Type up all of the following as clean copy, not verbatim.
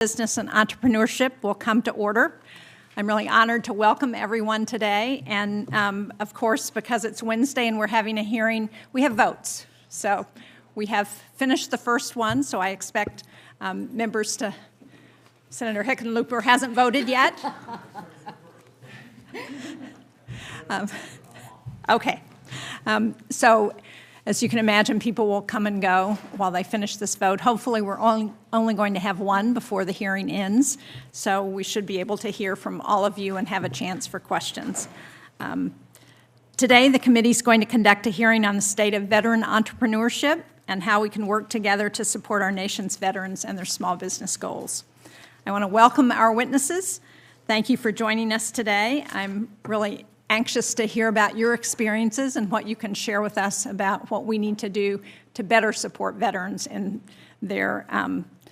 Business and Entrepreneurship will come to order. I'm really honored to welcome everyone today, and of course, because it's Wednesday and we're having a hearing, we have votes. So we have finished the first one, so I expect members to... Senator Hickenlooper hasn't voted yet. Okay. So as you can imagine, people will come and go while they finish this vote. Hopefully, we're only going to have one before the hearing ends, so we should be able to hear from all of you and have a chance for questions. Today, the committee is going to conduct a hearing on the state of veteran entrepreneurship and how we can work together to support our nation's veterans and their small business goals. I want to welcome our witnesses. Thank you for joining us today. I'm really anxious to hear about your experiences and what you can share with us about what we need to do to better support veterans in their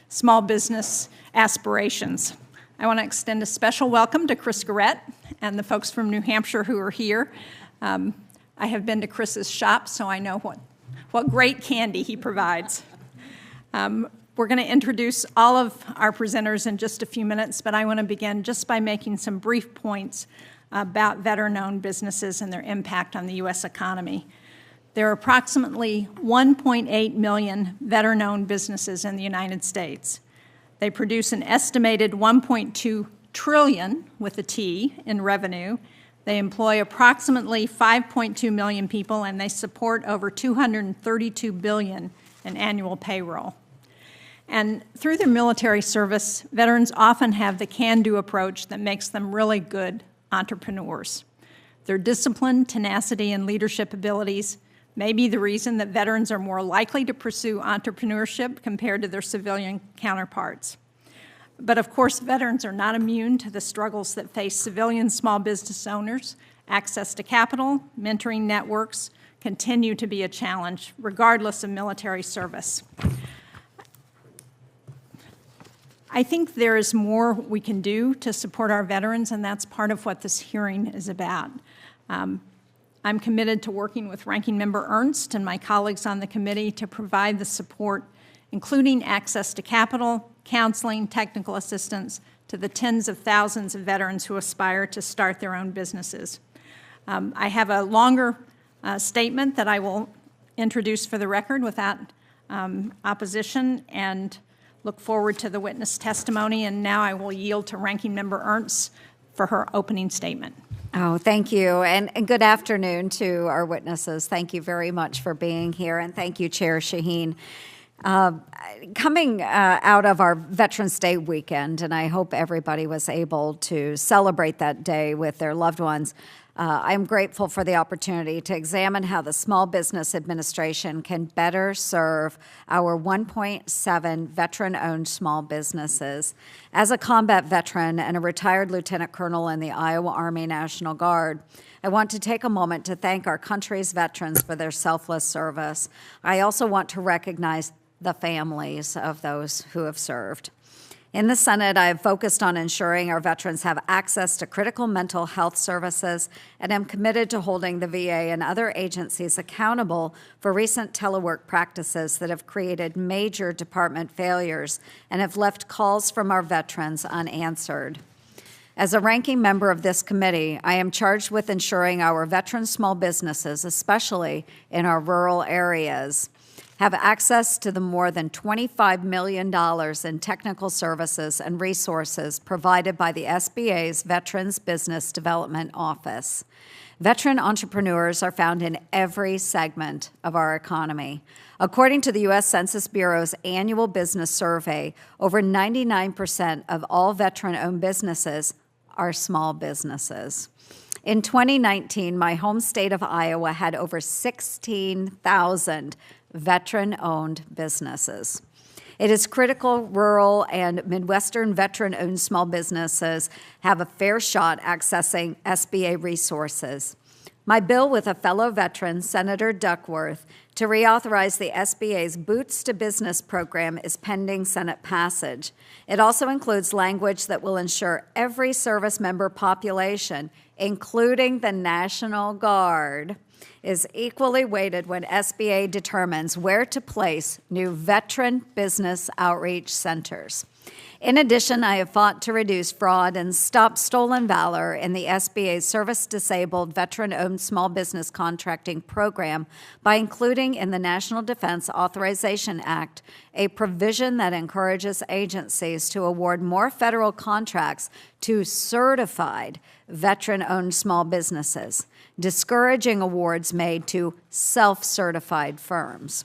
small business aspirations. I want to extend a special welcome to Chris Garrett and the folks from New Hampshire who are here. I have been to Chris's shop, so I know what great candy he provides. We're going to introduce all of our presenters in just a few minutes, but I want to begin just by making some brief points about veteran-owned businesses and their impact on the U.S. economy. There are approximately 1.8 million veteran-owned businesses in the United States. They produce an estimated 1.2 trillion, with a T, in revenue. They employ approximately 5.2 million people, and they support over 232 billion in annual payroll. And through their military service, veterans often have the can-do approach that makes them really good entrepreneurs. Their discipline, tenacity, and leadership abilities may be the reason that veterans are more likely to pursue entrepreneurship compared to their civilian counterparts. But of course, veterans are not immune to the struggles that face civilian small business owners. Access to capital, mentoring networks continue to be a challenge, regardless of military service. I think there is more we can do to support our veterans, and that's part of what this hearing is about. I'm committed to working with Ranking Member Ernst and my colleagues on the committee to provide the support, including access to capital, counseling, technical assistance to the tens of thousands of veterans who aspire to start their own businesses. I have a longer statement that I will introduce for the record without opposition, and look forward to the witness testimony, and now I will yield to Ranking Member Ernst for her opening statement. Oh, thank you, and good afternoon to our witnesses. Thank you very much for being here, and thank you, Chair Shaheen. Coming out of our Veterans Day weekend, and I hope everybody was able to celebrate that day with their loved ones, I'm grateful for the opportunity to examine how the Small Business Administration can better serve our 1.7 veteran-owned small businesses. As a combat veteran and a retired lieutenant colonel in the Iowa Army National Guard, I want to take a moment to thank our country's veterans for their selfless service. I also want to recognize the families of those who have served. In the Senate, I have focused on ensuring our veterans have access to critical mental health services, and am committed to holding the VA and other agencies accountable for recent telework practices that have created major department failures and have left calls from our veterans unanswered. As a ranking member of this committee, I am charged with ensuring our veteran small businesses, especially in our rural areas, have access to the more than $25 million in technical services and resources provided by the SBA's Veterans Business Development Office. Veteran entrepreneurs are found in every segment of our economy. According to the U.S. Census Bureau's annual business survey, over 99% of all veteran-owned businesses are small businesses. In 2019, my home state of Iowa had over 16,000 veteran-owned businesses. It is critical rural and Midwestern veteran-owned small businesses have a fair shot accessing SBA resources. My bill with a fellow veteran, Senator Duckworth, to reauthorize the SBA's Boots to Business program is pending Senate passage. It also includes language that will ensure every service member population, including the National Guard, is equally weighted when SBA determines where to place new veteran business outreach centers. In addition, I have fought to reduce fraud and stop stolen valor in the SBA's service-disabled veteran-owned small business contracting program by including in the National Defense Authorization Act a provision that encourages agencies to award more federal contracts to certified veteran-owned small businesses, discouraging awards made to self-certified firms.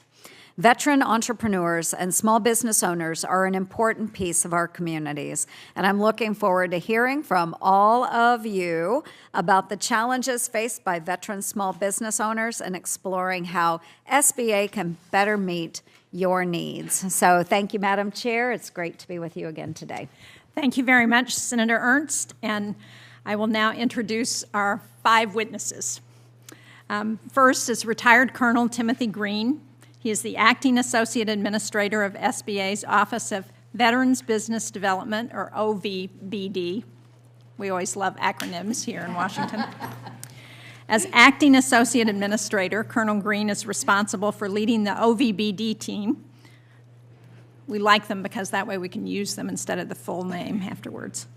Veteran entrepreneurs and small business owners are an important piece of our communities, and I'm looking forward to hearing from all of you about the challenges faced by veteran small business owners and exploring how SBA can better meet your needs. So thank you, Madam Chair. It's great to be with you again today. Thank you very much, Senator Ernst, and I will now introduce our 5 witnesses. First is retired Colonel Timothy Green. He is the Acting Associate Administrator of SBA's Office of Veterans Business Development, or OVBD. We always love acronyms here in Washington. As Acting Associate Administrator, Colonel Green is responsible for leading the OVBD team. We like them because that way we can use them instead of the full name afterwards.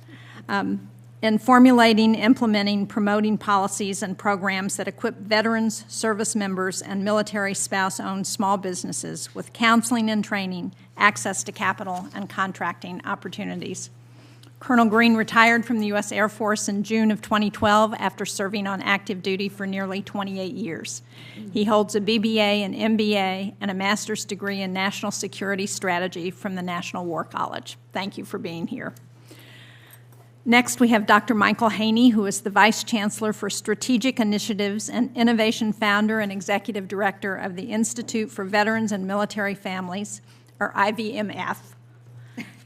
In formulating, implementing, promoting policies and programs that equip veterans, service members, and military spouse-owned small businesses with counseling and training, access to capital, and contracting opportunities. Colonel Green retired from the U.S. Air Force in June of 2012 after serving on active duty for nearly 28 years. He holds a BBA and MBA and a master's degree in national security strategy from the National War College. Thank you for being here. Next, we have Dr. Michael Haney, who is the Vice Chancellor for Strategic Initiatives and Innovation Founder and Executive Director of the Institute for Veterans and Military Families, or IVMF,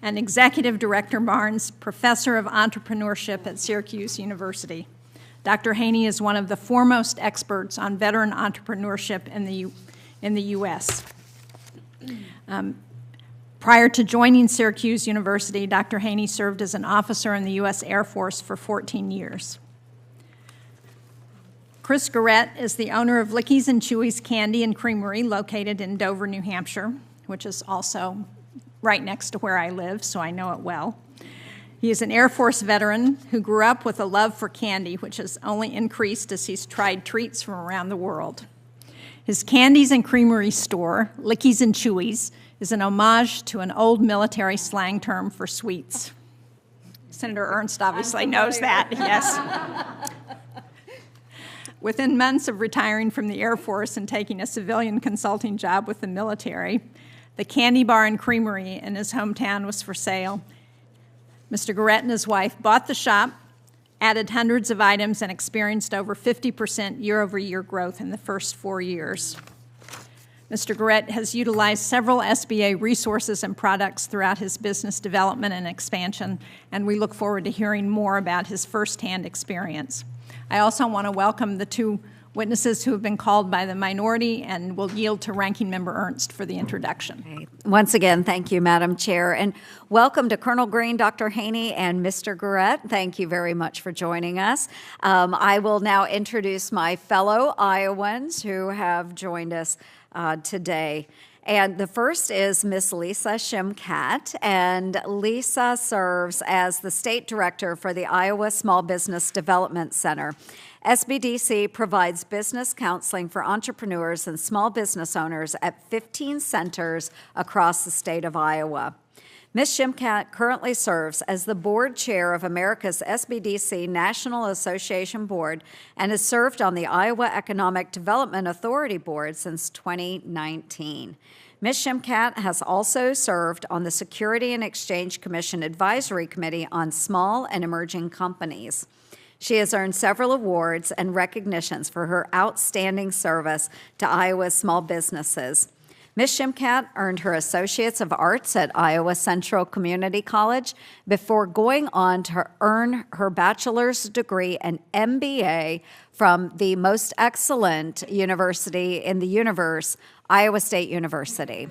and Executive Director Barnes, Professor of Entrepreneurship at Syracuse University. Dr. Haney is one of the foremost experts on veteran entrepreneurship in the U.S. Prior to joining Syracuse University, Dr. Haney served as an officer in the U.S. Air Force for 14 years. Chris Garrett is the owner of Lickies and Chewies Candy and Creamery located in Dover, New Hampshire, which is also right next to where I live, so I know it well. He is an Air Force veteran who grew up with a love for candy, which has only increased as he's tried treats from around the world. His Candies and Creamery store, Lickies and Chewies, is an homage to an old military slang term for sweets. Senator Ernst obviously knows that, yes. Within months of retiring from the Air Force and taking a civilian consulting job with the military, the candy bar and creamery in his hometown was for sale. Mr. Garrett and his wife bought the shop, added hundreds of items, and experienced over 50% year-over-year growth in the first 4 years. Mr. Garrett has utilized several SBA resources and products throughout his business development and expansion, and we look forward to hearing more about his firsthand experience. I also want to welcome the 2 witnesses who have been called by the minority, and will yield to Ranking Member Ernst for the introduction. Okay. Once again, thank you, Madam Chair, and welcome to Colonel Green, Dr. Haney, and Mr. Garrett. Thank you very much for joining us. I will now introduce my fellow Iowans who have joined us today. And the first is Miss Lisa Shimkat, and Lisa serves as the State Director for the Iowa Small Business Development Center. SBDC provides business counseling for entrepreneurs and small business owners at 15 centers across the state of Iowa. Ms. Shimkat currently serves as the board chair of America's SBDC National Association Board and has served on the Iowa Economic Development Authority Board since 2019. Ms. Shimkat has also served on the Security and Exchange Commission Advisory Committee on Small and Emerging Companies. She has earned several awards and recognitions for her outstanding service to Iowa's small businesses. Ms. Shimkat earned her Associates of Arts at Iowa Central Community College before going on to earn her bachelor's degree and MBA from the most excellent university in the universe, Iowa State University.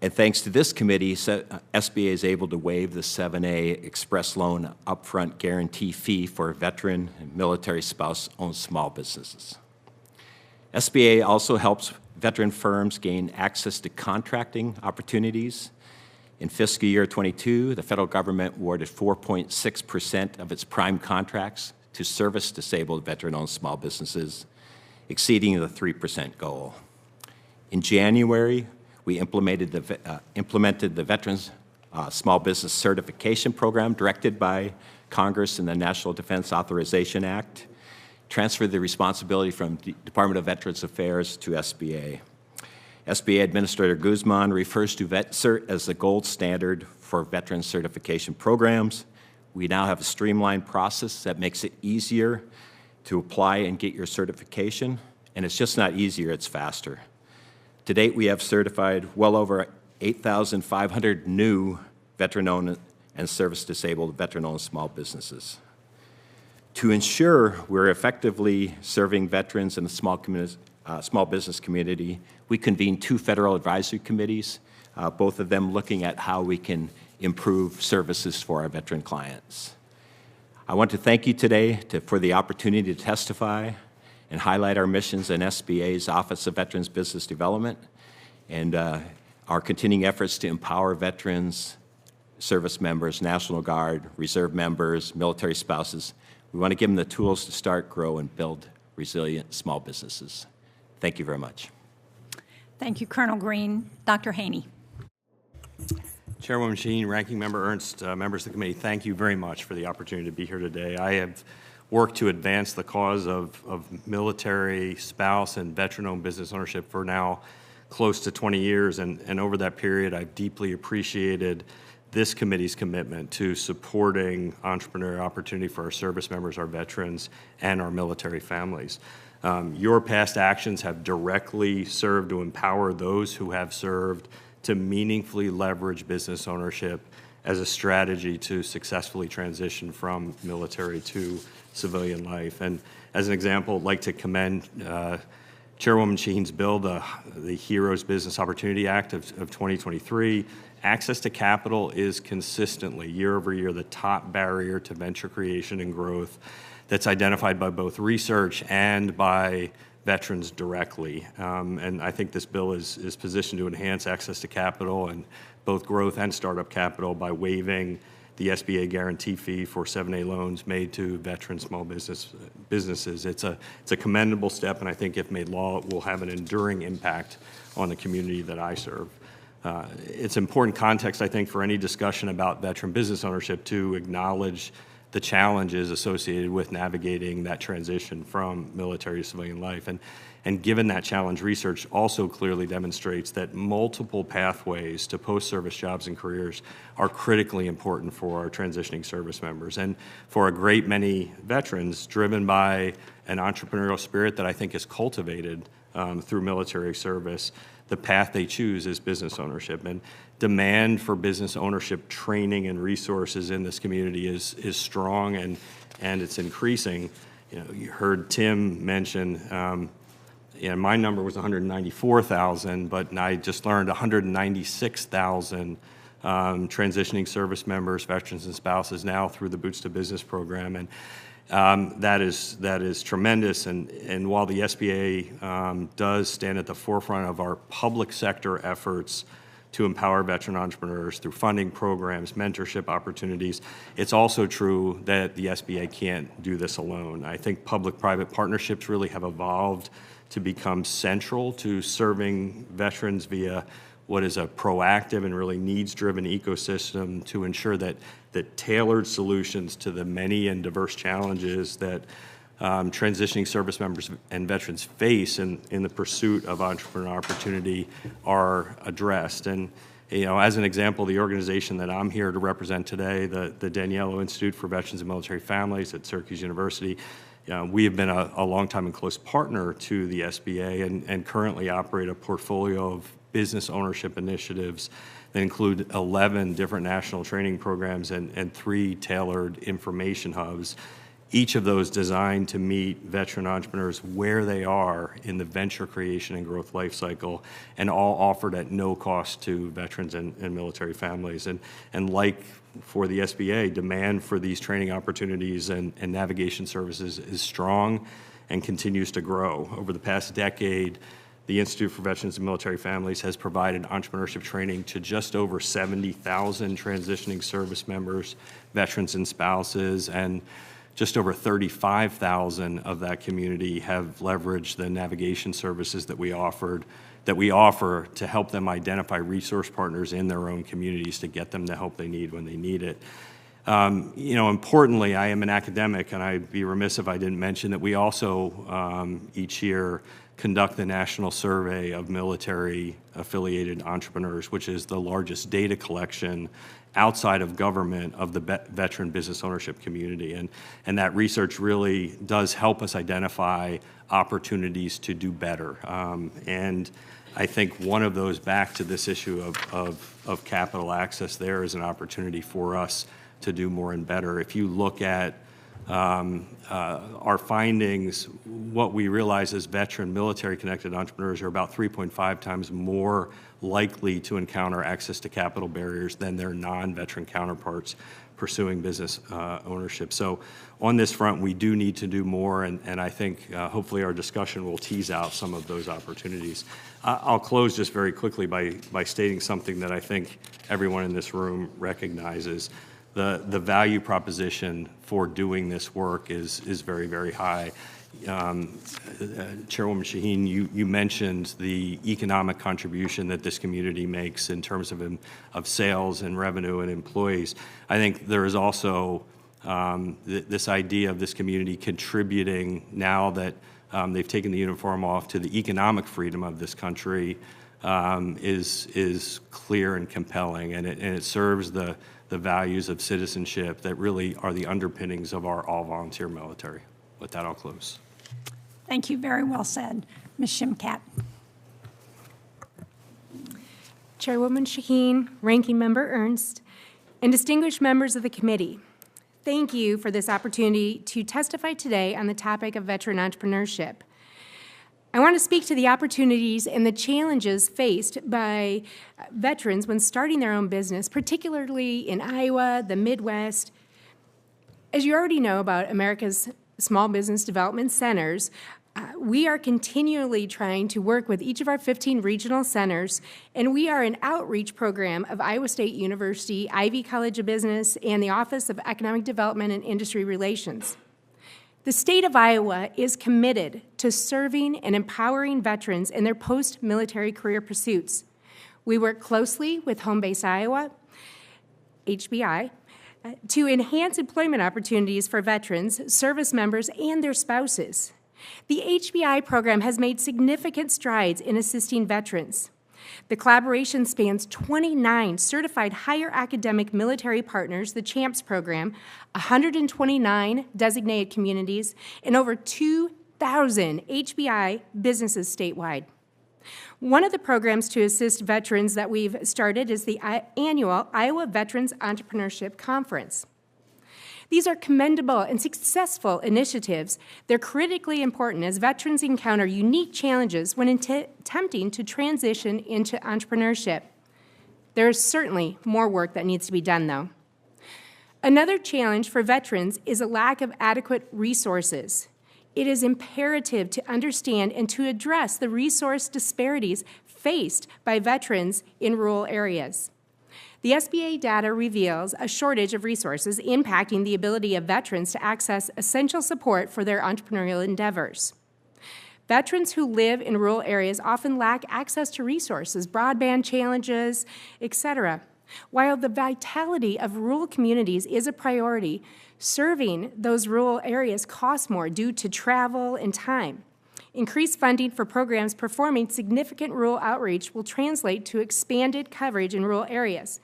And thanks to this committee, SBA is able to waive the 7A Express Loan upfront guarantee fee for veteran and military spouse-owned small businesses. SBA also helps veteran firms gain access to contracting opportunities. In fiscal year 22, the federal government awarded 4.6% of its prime contracts to service disabled veteran-owned small businesses, exceeding the 3% goal. In January, we implemented the Veterans Small Business Certification Program directed by Congress in the National Defense Authorization Act, transferred the responsibility from the Department of Veterans Affairs to SBA. SBA Administrator Guzman refers to VetCert as the gold standard for veteran certification programs. We now have a streamlined process that makes it easier to apply and get your certification, and it's just not easier, it's faster. To date, we have certified well over 8,500 new veteran-owned and service-disabled veteran-owned small businesses. To ensure we're effectively serving veterans in the small business community, we convened 2 federal advisory committees, both of them looking at how we can improve services for our veteran clients. I want to thank you today for the opportunity to testify and highlight our missions in SBA's Office of Veterans Business Development and our continuing efforts to empower veterans, service members, National Guard, reserve members, military spouses. We want to give them the tools to start, grow, and build resilient small businesses. Thank you very much. Thank you, Colonel Green. Dr. Haney. Chairwoman Shaheen, Ranking Member Ernst, members of the committee, thank you very much for the opportunity to be here today. I have worked to advance the cause of military, spouse, and veteran-owned business ownership for now close to 20 years, and over that period, I've deeply appreciated this committee's commitment to supporting entrepreneurial opportunity for our service members, our veterans, and our military families. Your past actions have directly served to empower those who have served to meaningfully leverage business ownership as a strategy to successfully transition from military to civilian life. And as an example, I'd like to commend Chairwoman Shaheen's bill, the HEROES Business Opportunity Act of 2023. Access to capital is consistently, year over year, the top barrier to venture creation and growth that's identified by both research and by veterans directly. And I think this bill is positioned to enhance access to capital and both growth and startup capital by waiving the SBA guarantee fee for 7A loans made to veteran small businesses. It's a commendable step, and I think if made law, it will have an enduring impact on the community that I serve. It's important context, I think, for any discussion about veteran business ownership to acknowledge the challenges associated with navigating that transition from military to civilian life. And given that challenge, research also clearly demonstrates that multiple pathways to post-service jobs and careers are critically important for our transitioning service members. And for a great many veterans, driven by an entrepreneurial spirit that I think is cultivated through military service, the path they choose is business ownership. And demand for business ownership training and resources in this community is strong, and it's increasing. You know, you heard Tim mention, my number was 194,000, but I just learned 196,000 transitioning service members, veterans, and spouses now through the Boots to Business program, and that is tremendous. And while the SBA does stand at the forefront of our public sector efforts to empower veteran entrepreneurs through funding programs, mentorship opportunities, it's also true that the SBA can't do this alone. I think public-private partnerships really have evolved to become central to serving veterans via what is a proactive and really needs-driven ecosystem to ensure that tailored solutions to the many and diverse challenges that transitioning service members and veterans face in the pursuit of entrepreneurial opportunity are addressed. And as an example, the organization that I'm here to represent today, the Daniello Institute for Veterans and Military Families at Syracuse University, we have been a long-time and close partner to the SBA and currently operate a portfolio of business ownership initiatives that include 11 different national training programs and 3 tailored information hubs. each of those designed to meet veteran entrepreneurs where they are in the venture creation and growth life cycle, and all offered at no cost to veterans and military families. And like for the SBA, demand for these training opportunities and navigation services is strong and continues to grow. Over the past decade, the Institute for Veterans and Military Families has provided entrepreneurship training to just over 70,000 transitioning service members, veterans and spouses, and just over 35,000 of that community have leveraged the navigation services that we offer to help them identify resource partners in their own communities to get them the help they need when they need it. Importantly, I am an academic, and I'd be remiss if I didn't mention that we also each year conduct the National Survey of Military-Affiliated Entrepreneurs, which is the largest data collection outside of government of the veteran business ownership community. And that research really does help us identify opportunities to do better. And I think one of those, back to this issue of capital access, there is an opportunity for us to do more and better. If you look at our findings, what we realize is veteran military-connected entrepreneurs are about 3.5 times more likely to encounter access to capital barriers than their non-veteran counterparts pursuing business ownership. So on this front, we do need to do more, and I think hopefully our discussion will tease out some of those opportunities. I'll close just very quickly by stating something that I think everyone in this room recognizes. The value proposition for doing this work is very, very high. Chairwoman Shaheen, you mentioned the economic contribution that this community makes in terms of sales and revenue and employees. I think there is also this idea of this community contributing, now that they've taken the uniform off, to the economic freedom of this country, is clear and compelling, and it serves the values of citizenship that really are the underpinnings of our all-volunteer military. With that, I'll close. Thank you. Very well said. Ms. Shimkat. Chairwoman Shaheen, Ranking Member Ernst, and distinguished members of the committee, thank you for this opportunity to testify today on the topic of veteran entrepreneurship. I want to speak to the opportunities and the challenges faced by veterans when starting their own business, particularly in Iowa, the Midwest. As you already know about America's Small Business Development Centers, we are continually trying to work with each of our 15 regional centers, and we are an outreach program of Iowa State University, Ivy College of Business, and the Office of Economic Development and Industry Relations. The state of Iowa is committed to serving and empowering veterans in their post-military career pursuits. We work closely with Home Base Iowa, HBI, to enhance employment opportunities for veterans, service members, and their spouses. The HBI program has made significant strides in assisting veterans. The collaboration spans 29 certified higher academic military partners, the CHAMPS program, 129 designated communities, and over 2,000 HBI businesses statewide. One of the programs to assist veterans that we've started is the annual Iowa Veterans Entrepreneurship Conference. These are commendable and successful initiatives. They're critically important as veterans encounter unique challenges when attempting to transition into entrepreneurship. There is certainly more work that needs to be done, though. Another challenge for veterans is a lack of adequate resources. It is imperative to understand and to address the resource disparities faced by veterans in rural areas. The SBA data reveals a shortage of resources impacting the ability of veterans to access essential support for their entrepreneurial endeavors. Veterans who live in rural areas often lack access to resources, broadband challenges, etc. While the vitality of rural communities is a priority, serving those rural areas costs more due to travel and time. Increased funding for programs performing significant rural outreach will translate to expanded coverage in rural areas.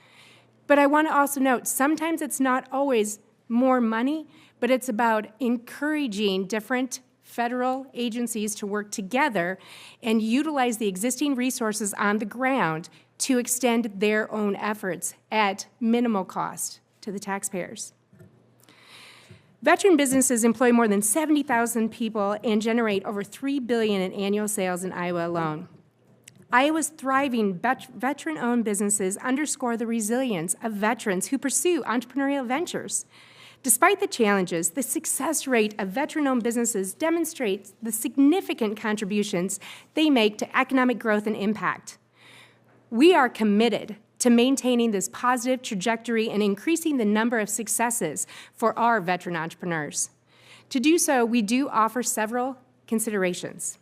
But I want to also note, sometimes it's not always more money, but it's about encouraging different federal agencies to work together and utilize the existing resources on the ground to extend their own efforts at minimal cost to the taxpayers. Veteran businesses employ more than 70,000 people and generate over $3 billion in annual sales in Iowa alone. Iowa's thriving veteran-owned businesses underscore the resilience of veterans who pursue entrepreneurial ventures. Despite the challenges, the success rate of veteran-owned businesses demonstrates the significant contributions they make to economic growth and impact. We are committed to maintaining this positive trajectory and increasing the number of successes for our veteran entrepreneurs. To do so, we do offer several considerations.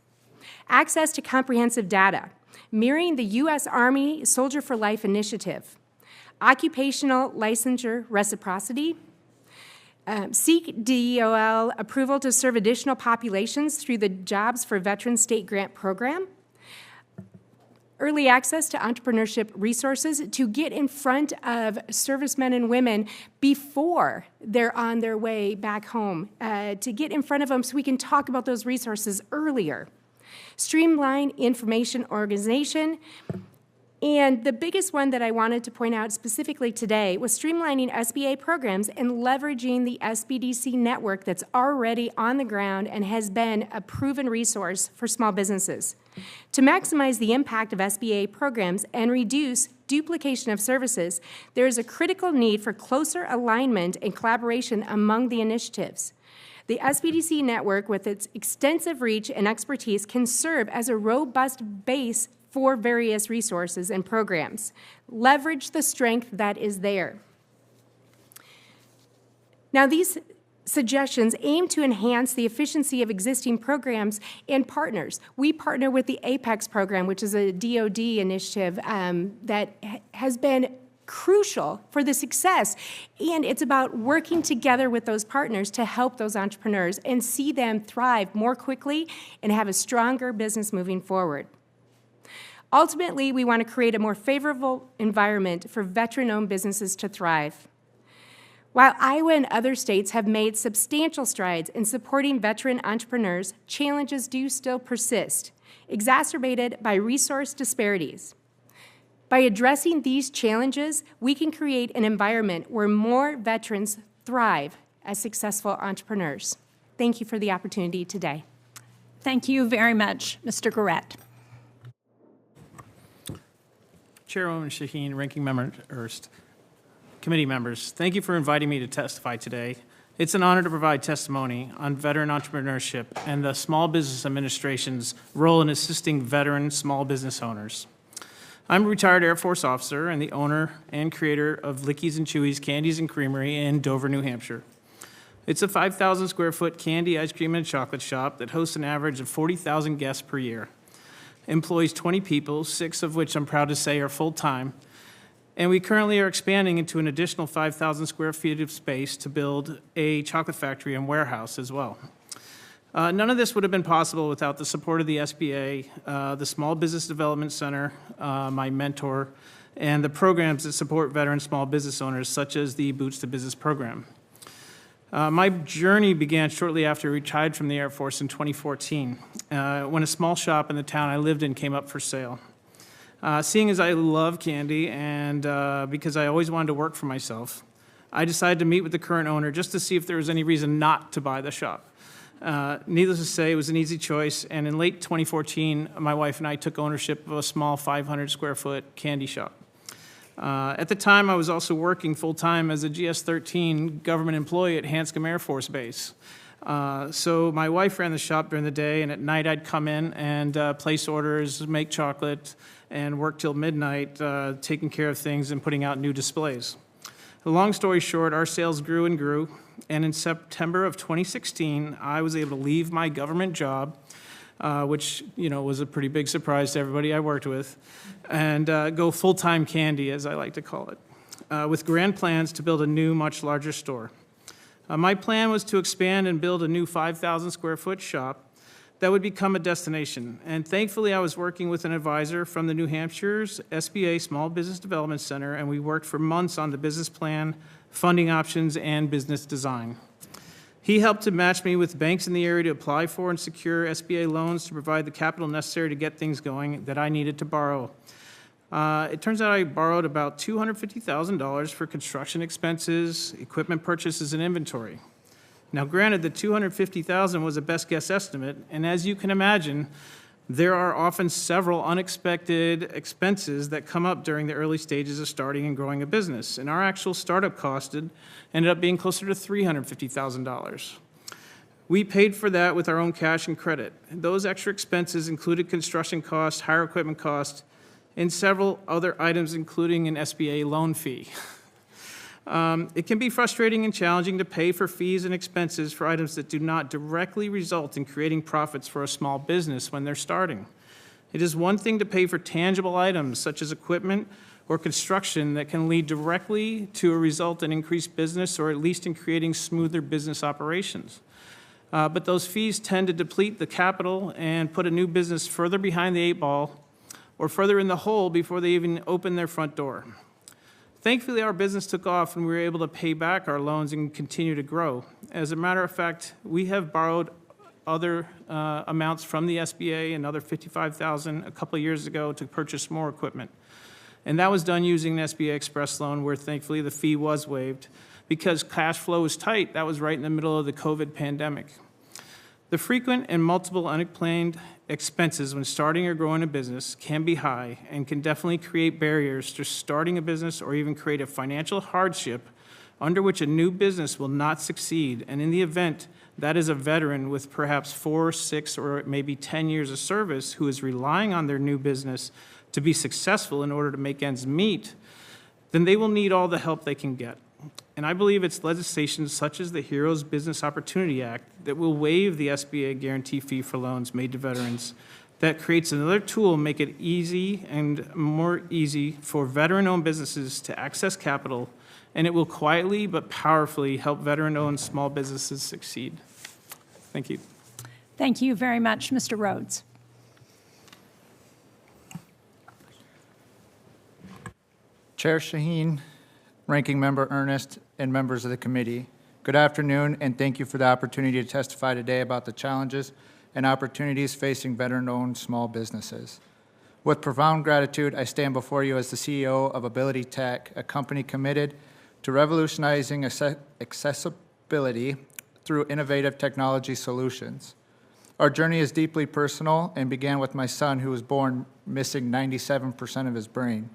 Access to comprehensive data, mirroring the U.S. Army Soldier for Life initiative, occupational licensure reciprocity, seek DOL approval to serve additional populations through the Jobs for Veterans State Grant Program, early access to entrepreneurship resources to get in front of servicemen and women before they're on their way back home, to get in front of them so we can talk about those resources earlier. Streamline information organization. And the biggest one that I wanted to point out specifically today was streamlining SBA programs and leveraging the SBDC network that's already on the ground and has been a proven resource for small businesses. To maximize the impact of SBA programs and reduce duplication of services, there is a critical need for closer alignment and collaboration among the initiatives. The SBDC network, with its extensive reach and expertise, can serve as a robust base for various resources and programs. Leverage the strength that is there. Now, these suggestions aim to enhance the efficiency of existing programs and partners. We partner with the APEX program, which is a DoD initiative that has been crucial for the success. And it's about working together with those partners to help those entrepreneurs and see them thrive more quickly and have a stronger business moving forward. Ultimately, we want to create a more favorable environment for veteran-owned businesses to thrive. While Iowa and other states have made substantial strides in supporting veteran entrepreneurs, challenges do still persist, exacerbated by resource disparities. By addressing these challenges, we can create an environment where more veterans thrive as successful entrepreneurs. Thank you for the opportunity today. Thank you very much, Mr. Garrett. Chairwoman Shaheen, Ranking Member Ernst, committee members, thank you for inviting me to testify today. It's an honor to provide testimony on veteran entrepreneurship and the Small Business Administration's role in assisting veteran small business owners. I'm a retired Air Force officer and the owner and creator of Lickies and Chewies Candies and Creamery in Dover, New Hampshire. It's a 5,000 square foot candy, ice cream, and chocolate shop that hosts an average of 40,000 guests per year. Employs 20 people, 6 of which I'm proud to say are full-time, and we currently are expanding into an additional 5,000 square feet of space to build a chocolate factory and warehouse as well. None of this would have been possible without the support of the SBA, the Small Business Development Center, my mentor, and the programs that support veteran small business owners, such as the Boots to Business program. My journey began shortly after I retired from the Air Force in 2014, when a small shop in the town I lived in came up for sale. Seeing as I love candy and because I always wanted to work for myself, I decided to meet with the current owner just to see if there was any reason not to buy the shop. Needless to say, it was an easy choice, and in late 2014, my wife and I took ownership of a small 500 square foot candy shop. At the time, I was also working full-time as a GS-13 government employee at Hanscom Air Force Base. So my wife ran the shop during the day, and at night I'd come in and place orders, make chocolate, and work till midnight, taking care of things and putting out new displays. Long story short, our sales grew and grew, and in September of 2016, I was able to leave my government job, which was a pretty big surprise to everybody I worked with, and go full-time candy, as I like to call it, with grand plans to build a new, much larger store. My plan was to expand and build a new 5,000 square foot shop that would become a destination, and thankfully I was working with an advisor from the New Hampshire's SBA Small Business Development Center, and we worked for months on the business plan, funding options, and business design. He helped to match me with banks in the area to apply for and secure SBA loans to provide the capital necessary to get things going that I needed to borrow. It turns out I borrowed about $250,000 for construction expenses, equipment purchases, and inventory. Now, granted, the $250,000 was a best guess estimate, and as you can imagine, there are often several unexpected expenses that come up during the early stages of starting and growing a business, and our actual startup cost ended up being closer to $350,000. We paid for that with our own cash and credit. Those extra expenses included construction costs, hire equipment costs, and several other items, including an SBA loan fee. It can be frustrating and challenging to pay for fees and expenses for items that do not directly result in creating profits for a small business when they're starting. It is one thing to pay for tangible items such as equipment or construction that can lead directly to a result in increased business or at least in creating smoother business operations. But those fees tend to deplete the capital and put a new business further behind the 8 ball or further in the hole before they even open their front door. Thankfully, our business took off and we were able to pay back our loans and continue to grow. As a matter of fact, we have borrowed other amounts from the SBA, another $55,000 a couple of years ago to purchase more equipment. And that was done using an SBA Express loan where thankfully the fee was waived. Because cash flow was tight, that was right in the middle of the COVID pandemic. The frequent and multiple unplanned expenses when starting or growing a business can be high and can definitely create barriers to starting a business or even create a financial hardship under which a new business will not succeed. And in the event that is a veteran with perhaps 4, 6, or maybe 10 years of service who is relying on their new business to be successful in order to make ends meet, then they will need all the help they can get. And I believe it's legislation such as the Heroes Business Opportunity Act that will waive the SBA guarantee fee for loans made to veterans that creates another tool, make it easy and more easy for veteran-owned businesses to access capital, and it will quietly but powerfully help veteran-owned small businesses succeed. Thank you. Thank you very much, Mr. Rhodes. Chair Shaheen, Ranking Member Ernst, and members of the committee, good afternoon, and thank you for the opportunity to testify today about the challenges and opportunities facing veteran-owned small businesses. With profound gratitude, I stand before you as the CEO of Ability Tech, a company committed to revolutionizing accessibility through innovative technology solutions. Our journey is deeply personal and began with my son, who was born missing 97% of his brain.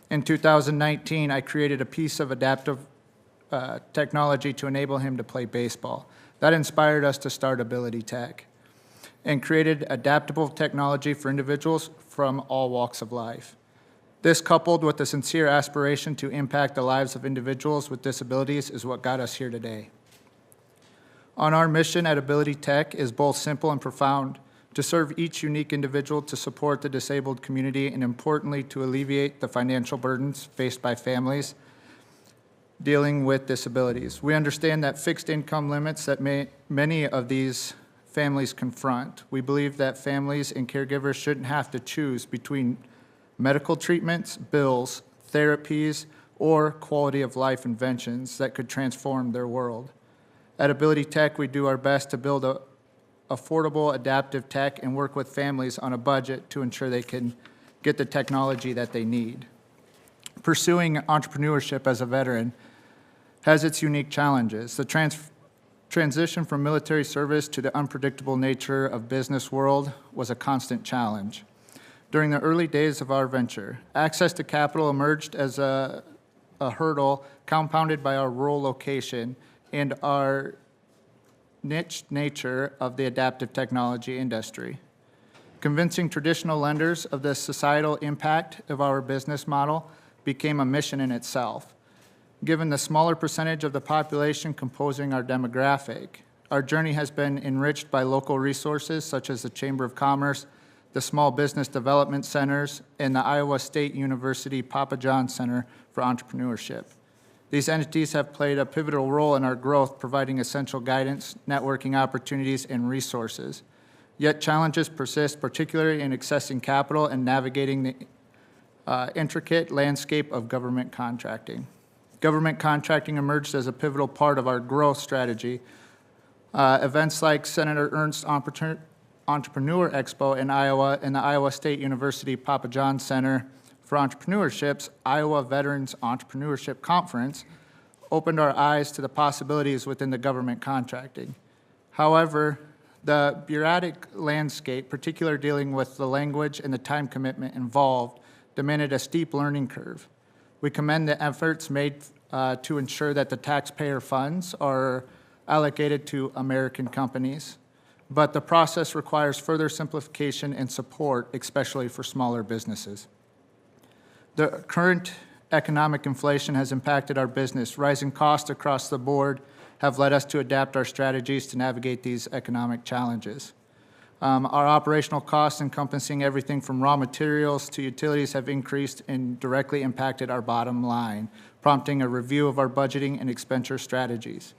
In 2019, I created a piece of adaptive technology to enable him to play baseball. That inspired us to start Ability Tech and created adaptable technology for individuals from all walks of life. This, coupled with a sincere aspiration to impact the lives of individuals with disabilities, is what got us here today. On our mission at Ability Tech is both simple and profound: to serve each unique individual, to support the disabled community, and importantly, to alleviate the financial burdens faced by families dealing with disabilities. We understand that fixed income limits that many of these families confront. We believe that families and caregivers shouldn't have to choose between medical treatments, bills, therapies, or quality of life inventions that could transform their world. At Ability Tech, we do our best to build affordable, adaptive tech and work with families on a budget to ensure they can get the technology that they need. Pursuing entrepreneurship as a veteran has its unique challenges. The transition from military service to the unpredictable nature of business world was a constant challenge. During the early days of our venture, access to capital emerged as a hurdle compounded by our rural location and our niche nature of the adaptive technology industry. Convincing traditional lenders of the societal impact of our business model became a mission in itself. Given the smaller percentage of the population composing our demographic, our journey has been enriched by local resources such as the Chamber of Commerce, the Small Business Development Centers, and the Iowa State University Papa John Center for Entrepreneurship. These entities have played a pivotal role in our growth, providing essential guidance, networking opportunities, and resources. Yet challenges persist, particularly in accessing capital and navigating the intricate landscape of government contracting. Government contracting emerged as a pivotal part of our growth strategy. Events like Senator Ernst Entrepreneur Expo in Iowa and the Iowa State University Papa John Center for Entrepreneurship's Iowa Veterans Entrepreneurship Conference opened our eyes to the possibilities within the government contracting. However, the bureaucratic landscape, particularly dealing with the language and the time commitment involved, demanded a steep learning curve. We commend the efforts made to ensure that the taxpayer funds are allocated to American companies, but the process requires further simplification and support, especially for smaller businesses. The current economic inflation has impacted our business. Rising costs across the board have led us to adapt our strategies to navigate these economic challenges. Our operational costs, encompassing everything from raw materials to utilities, have increased and directly impacted our bottom line, prompting a review of our budgeting and expenditure strategies.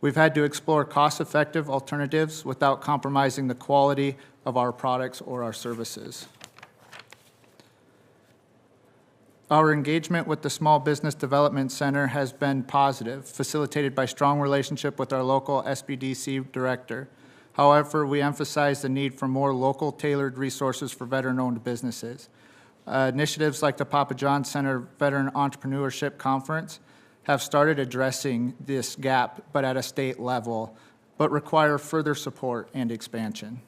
We've had to explore cost-effective alternatives without compromising the quality of our products or our services. Our engagement with the Small Business Development Center has been positive, facilitated by strong relationship with our local SBDC director. However, we emphasize the need for more local tailored resources for veteran-owned businesses. Initiatives like the Papa John Center Veteran Entrepreneurship Conference have started addressing this gap, but at a state level, but require further support and expansion.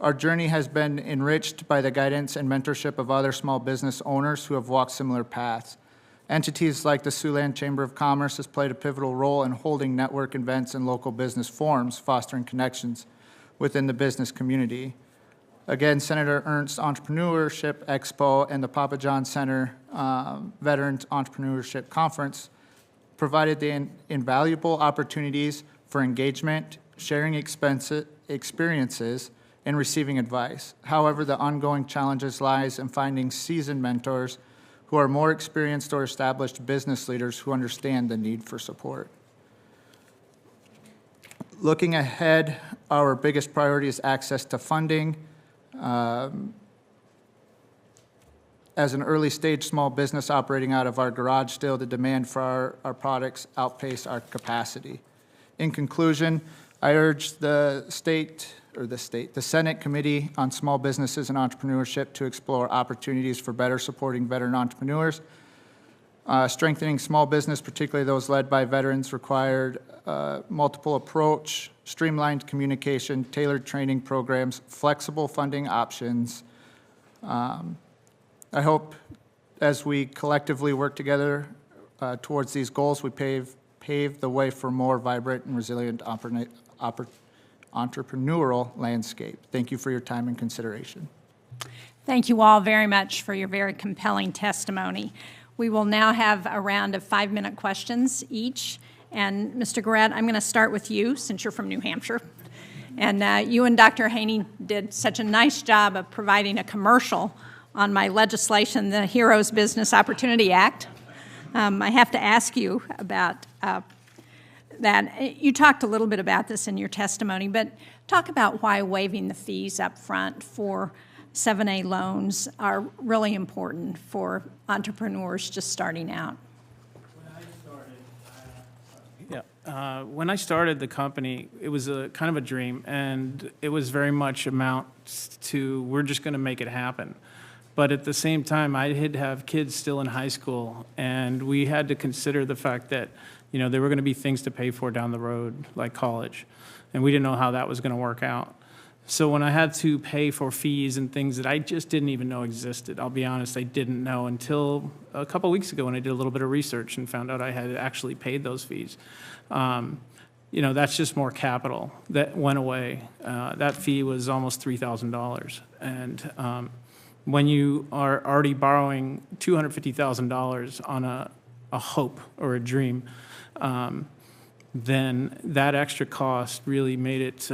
Our journey has been enriched by the guidance and mentorship of other small business owners who have walked similar paths. Entities like the Siouxland Chamber of Commerce has played a pivotal role in holding network events and local business forums, fostering connections within the business community. Again, Senator Ernst Entrepreneurship Expo and the Papa John Center Veterans Entrepreneurship Conference provided the invaluable opportunities for engagement, sharing experiences, and receiving advice. However, the ongoing challenges lies in finding seasoned mentors who are more experienced or established business leaders who understand the need for support. Looking ahead, our biggest priority is access to funding. As an early-stage small business operating out of our garage still, the demand for our products outpace our capacity. In conclusion, I urge the Senate Committee on Small Businesses and Entrepreneurship to explore opportunities for better supporting veteran entrepreneurs. Strengthening small business, particularly those led by veterans, required multiple approach, streamlined communication, tailored training programs, flexible funding options. I hope as we collectively work together towards these goals, we pave the way for more vibrant and resilient entrepreneurial landscape. Thank you for your time and consideration. Thank you all very much for your very compelling testimony. We will now have a round of 5-minute questions each. And Mr. Garrett, I'm going to start with you since you're from New Hampshire. And you and Dr. Haney did such a nice job of providing a commercial on my legislation, the Heroes Business Opportunity Act. I have to ask you about that. You talked a little bit about this in your testimony, but talk about why waiving the fees up front for 7A loans are really important for entrepreneurs just starting out. When I started the company, it was a kind of a dream, and it was very much amounts to we're just going to make it happen. But at the same time, I had to have kids still in high school, and we had to consider the fact that there were going to be things to pay for down the road, like college, and we didn't know how that was going to work out. So when I had to pay for fees and things that I just didn't even know existed, I'll be honest, I didn't know until a couple weeks ago when I did a little bit of research and found out I had actually paid those fees. That's just more capital that went away. That fee was almost $3,000. And when you are already borrowing $250,000 on a hope or a dream, then that extra cost really made it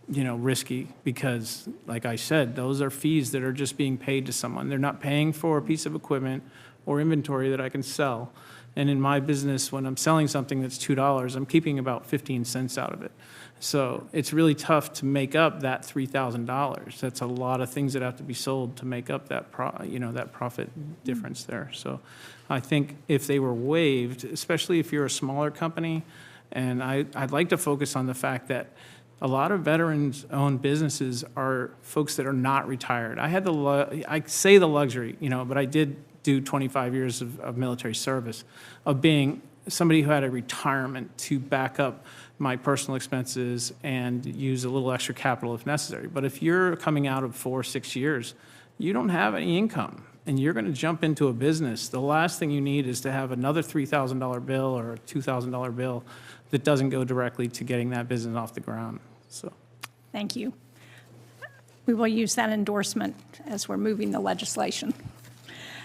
risky because, like I said, those are fees that are just being paid to someone. They're not paying for a piece of equipment or inventory that I can sell. And in my business, when I'm selling something that's $2, I'm keeping about 15 cents out of it. So it's really tough to make up that $3,000. That's a lot of things that have to be sold to make up that that profit difference there. So I think if they were waived, especially if you're a smaller company, and I'd like to focus on the fact that a lot of veterans-owned businesses are folks that are not retired. I say the luxury, but I did do 25 years of military service, of being somebody who had a retirement to back up my personal expenses and use a little extra capital if necessary. But if you're coming out of 4 or 6 years, you don't have any income, and you're going to jump into a business, the last thing you need is to have another $3,000 bill or a $2,000 bill that doesn't go directly to getting that business off the ground. So, Thank you. We will use that endorsement as we're moving the legislation.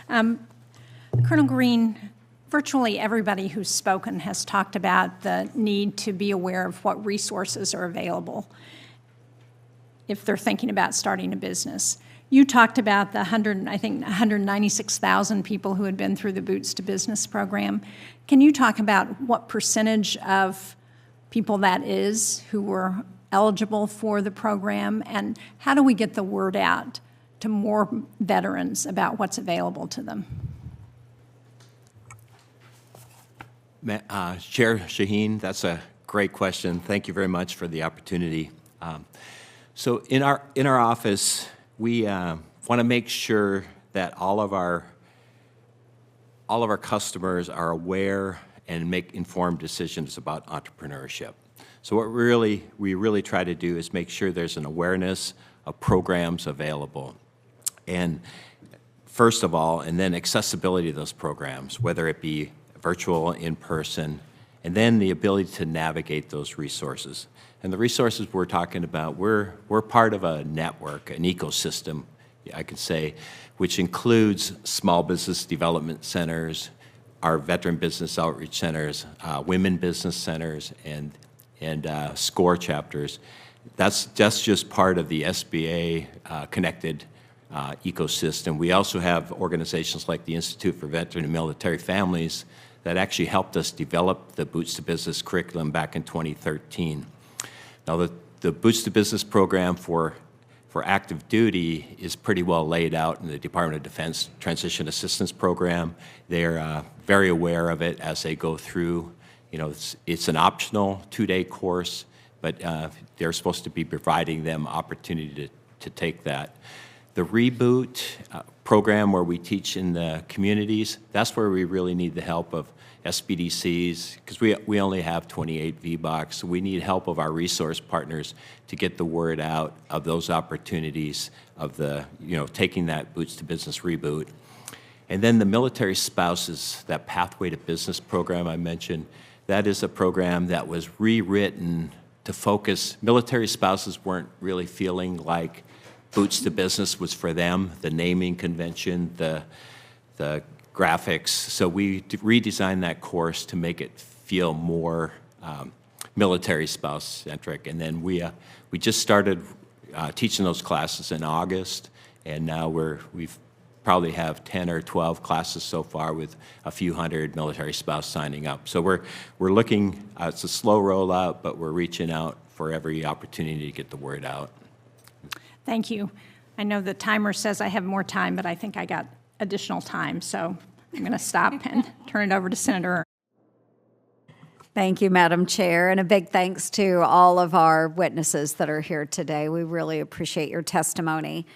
Colonel Green, virtually everybody who's spoken has talked about the need to be aware of what resources are available if they're thinking about starting a business. You talked about the 196,000 people who had been through the Boots to Business program. Can you talk about what percentage of people that is who were eligible for the program, and how do we get the word out to more veterans about what's available to them? Chair Shaheen, that's a great question. Thank you very much for the opportunity. So in our office, we want to make sure that all of our customers are aware and make informed decisions about entrepreneurship. So what we really try to do is make sure there's an awareness of programs available, and first of all, and then accessibility of those programs, whether it be virtual, in person, and then the ability to navigate those resources. And the resources we're talking about, we're part of a network, an ecosystem, I could say, which includes small business development centers, our veteran business outreach centers, women business centers, and SCORE chapters. That's just part of the SBA connected ecosystem. We also have organizations like the Institute for Veteran and Military Families that actually helped us develop the Boots to Business curriculum back in 2013. Now, the Boots to Business program for active duty is pretty well laid out in the Department of Defense Transition Assistance Program. They're very aware of it as they go through. You know, it's an optional 2-day course, but they're supposed to be providing them opportunity to take that. The Reboot program, where we teach in the communities, that's where we really need the help of SBDCs, because we only have 28 VBOCs, so we need help of our resource partners to get the word out of those opportunities of the, taking that Boots to Business Reboot. And then the military spouses, that Pathway to Business program I mentioned, that is a program that was rewritten to focus. Military spouses weren't really feeling like Boots to Business was for them, the naming convention, the graphics. So we redesigned that course to make it feel more military spouse-centric. And then we just started teaching those classes in August, and now we've probably have 10 or 12 classes so far with a few hundred military spouse signing up. So we're looking, it's a slow rollout, but we're reaching out for every opportunity to get the word out. Thank you. I know the timer says I have more time, but I think I got additional time, so I'm going to stop and turn it over to Senator Ernst. Thank you, Madam Chair, and a big thanks to all of our witnesses that are here today. We really appreciate your testimony.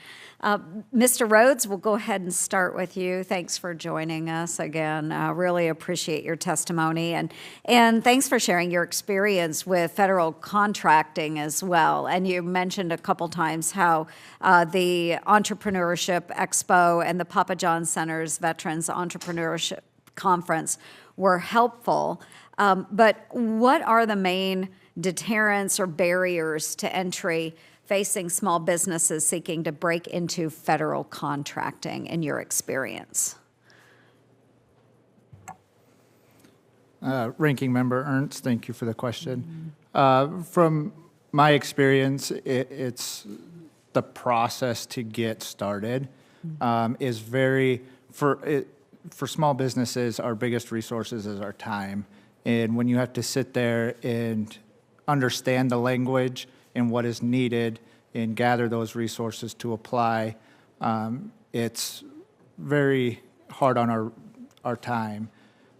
Mr. Rhodes, we'll go ahead and start with you. Thanks for joining us again. Really appreciate your testimony, and thanks for sharing your experience with federal contracting as well. And you mentioned a couple times how the Entrepreneurship Expo and the Papa John Center's Veterans Entrepreneurship Conference were helpful. But what are the main deterrents or barriers to entry facing small businesses seeking to break into federal contracting in your experience? Ranking Member Ernst, thank you for the question. From my experience, it's the process to get started is very, for small businesses, our biggest resources is our time. And when you have to sit there and understand the language and what is needed and gather those resources to apply, it's very hard on our time.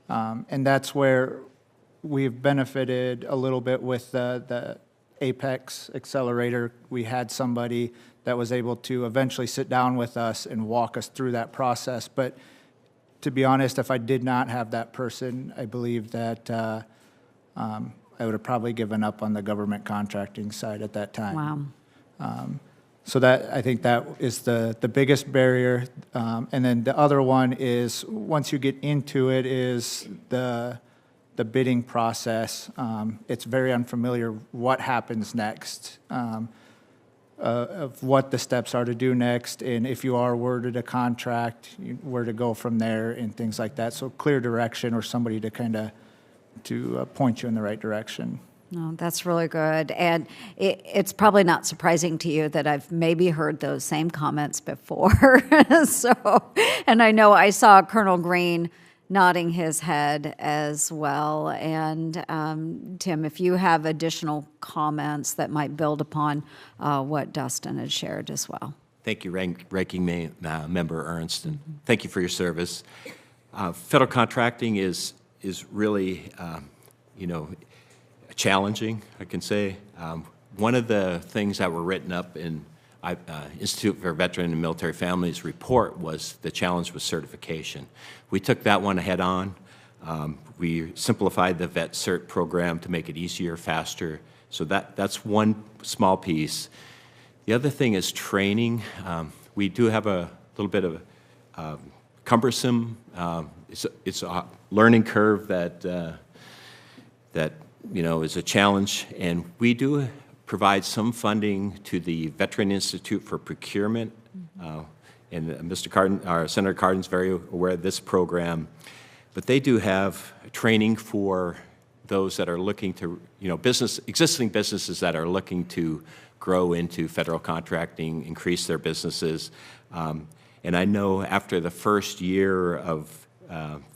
And that's where we've benefited a little bit with the Apex Accelerator. We had somebody that was able to eventually sit down with us and walk us through that process. But to be honest, if I did not have that person, I believe that I would have probably given up on the government contracting side at that time. Wow. So that, I think that is the biggest barrier. And then the other one is, once you get into it, is the bidding process. It's very unfamiliar what happens next, of what the steps are to do next, and if you are awarded a contract, where to go from there, and things like that. So clear direction, or somebody to kind of point you in the right direction. No, that's really good. And it's probably not surprising to you that I've maybe heard those same comments before. And I know I saw Colonel Green nodding his head as well. And Tim, if you have additional comments that might build upon what Dustin had shared as well. Thank you, Ranking Member Ernst, and thank you for your service. Federal contracting is really, challenging, I can say. One of the things that were written up in Institute for Veteran and Military Families report was the challenge with certification. We took that one head on. We simplified the Vet Cert program to make it easier, faster. So that's one small piece. The other thing is training. We do have a little bit of cumbersome. It's a learning curve that is a challenge, and we do provide some funding to the Veteran Institute for Procurement, and Mr. Cardin, Senator Cardin's very aware of this program, but they do have training for those that are looking to, existing businesses that are looking to grow into federal contracting, increase their businesses, and I know after the first year of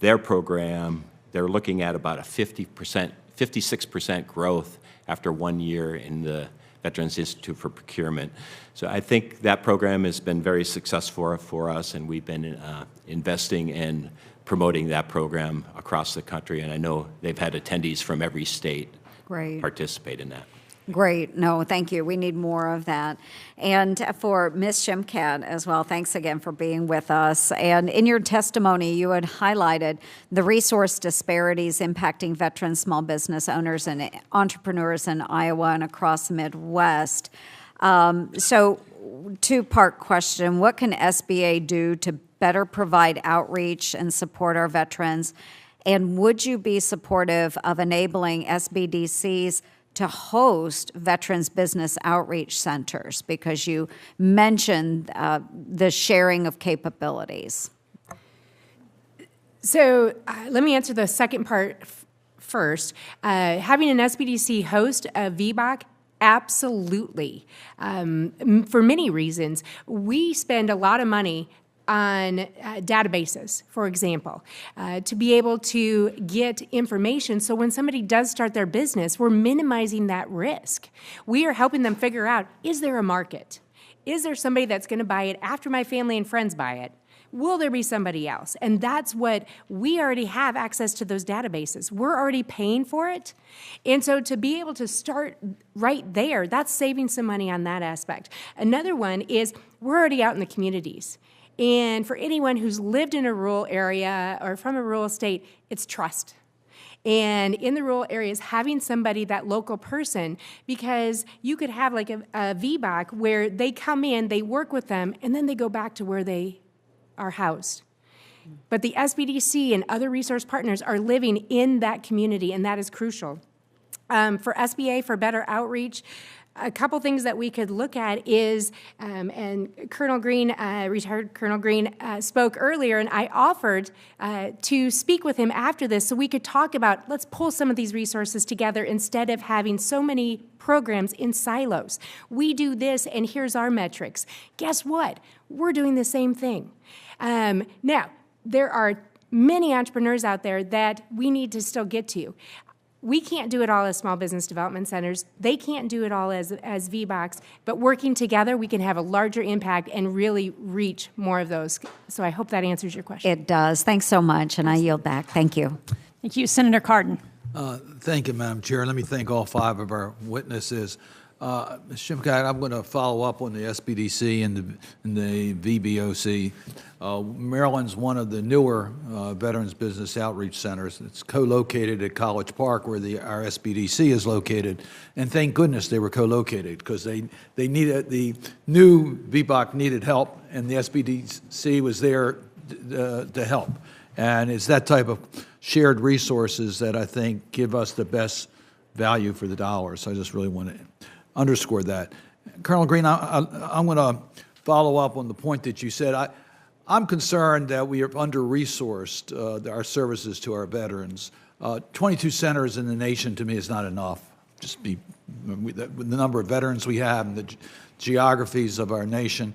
their program, they're looking at about a 56% growth after 1 year in the Veterans Institute for Procurement. So I think that program has been very successful for us, and we've been investing in promoting that program across the country, and I know they've had attendees from every state participate in that. Great. No, thank you. We need more of that. And for Ms. Shimkat as well, thanks again for being with us. And in your testimony, you had highlighted the resource disparities impacting veteran small business owners and entrepreneurs in Iowa and across the Midwest. So, two-part question. What can SBA do to better provide outreach and support our veterans? And would you be supportive of enabling SBDCs to host Veterans Business Outreach Centers, because you mentioned the sharing of capabilities? So let me answer the second part first. Having an SBDC host a VBOC, absolutely. For many reasons. We spend a lot of money on databases, for example, to be able to get information. So when somebody does start their business, we're minimizing that risk. We are helping them figure out, is there a market? Is there somebody that's going to buy it after my family and friends buy it? Will there be somebody else? And that's what we already have access to, those databases. We're already paying for it. And so to be able to start right there, that's saving some money on that aspect. Another one is we're already out in the communities. And for anyone who's lived in a rural area or from a rural state, it's trust. And in the rural areas, having somebody, that local person, because you could have like a VBOC where they come in, they work with them, and then they go back to where they are housed. But the SBDC and other resource partners are living in that community, and that is crucial. For SBA, for better outreach, a couple things that we could look at is, and Colonel Green, retired Colonel Green, spoke earlier, and I offered to speak with him after this so we could talk about, let's pull some of these resources together instead of having so many programs in silos. We do this, and here's our metrics. Guess what? We're doing the same thing. Now, there are many entrepreneurs out there that we need to still get to. We can't do it all as small business development centers. They can't do it all as VBOCs, but working together, we can have a larger impact and really reach more of those. So I hope that answers your question. It does. Thanks so much, and I yield back. Thank you. Thank you. Senator Cardin. Thank you, Madam Chair. Let me thank all five of our witnesses. Ms. Shimkat, I'm going to follow up on the SBDC and the VBOC. Maryland's one of the newer Veterans Business Outreach Centers. It's co-located at College Park, where our SBDC is located. And thank goodness they were co-located, because they needed, the new VBOC needed help, and the SBDC was there to help. And it's that type of shared resources that I think give us the best value for the dollar. So I just really want to underscore that. Colonel Green, I'm going to follow up on the point that you said. I'm concerned that we are under-resourced our services to our veterans. 22 centers in the nation, to me, is not enough. The number of veterans we have and the geographies of our nation,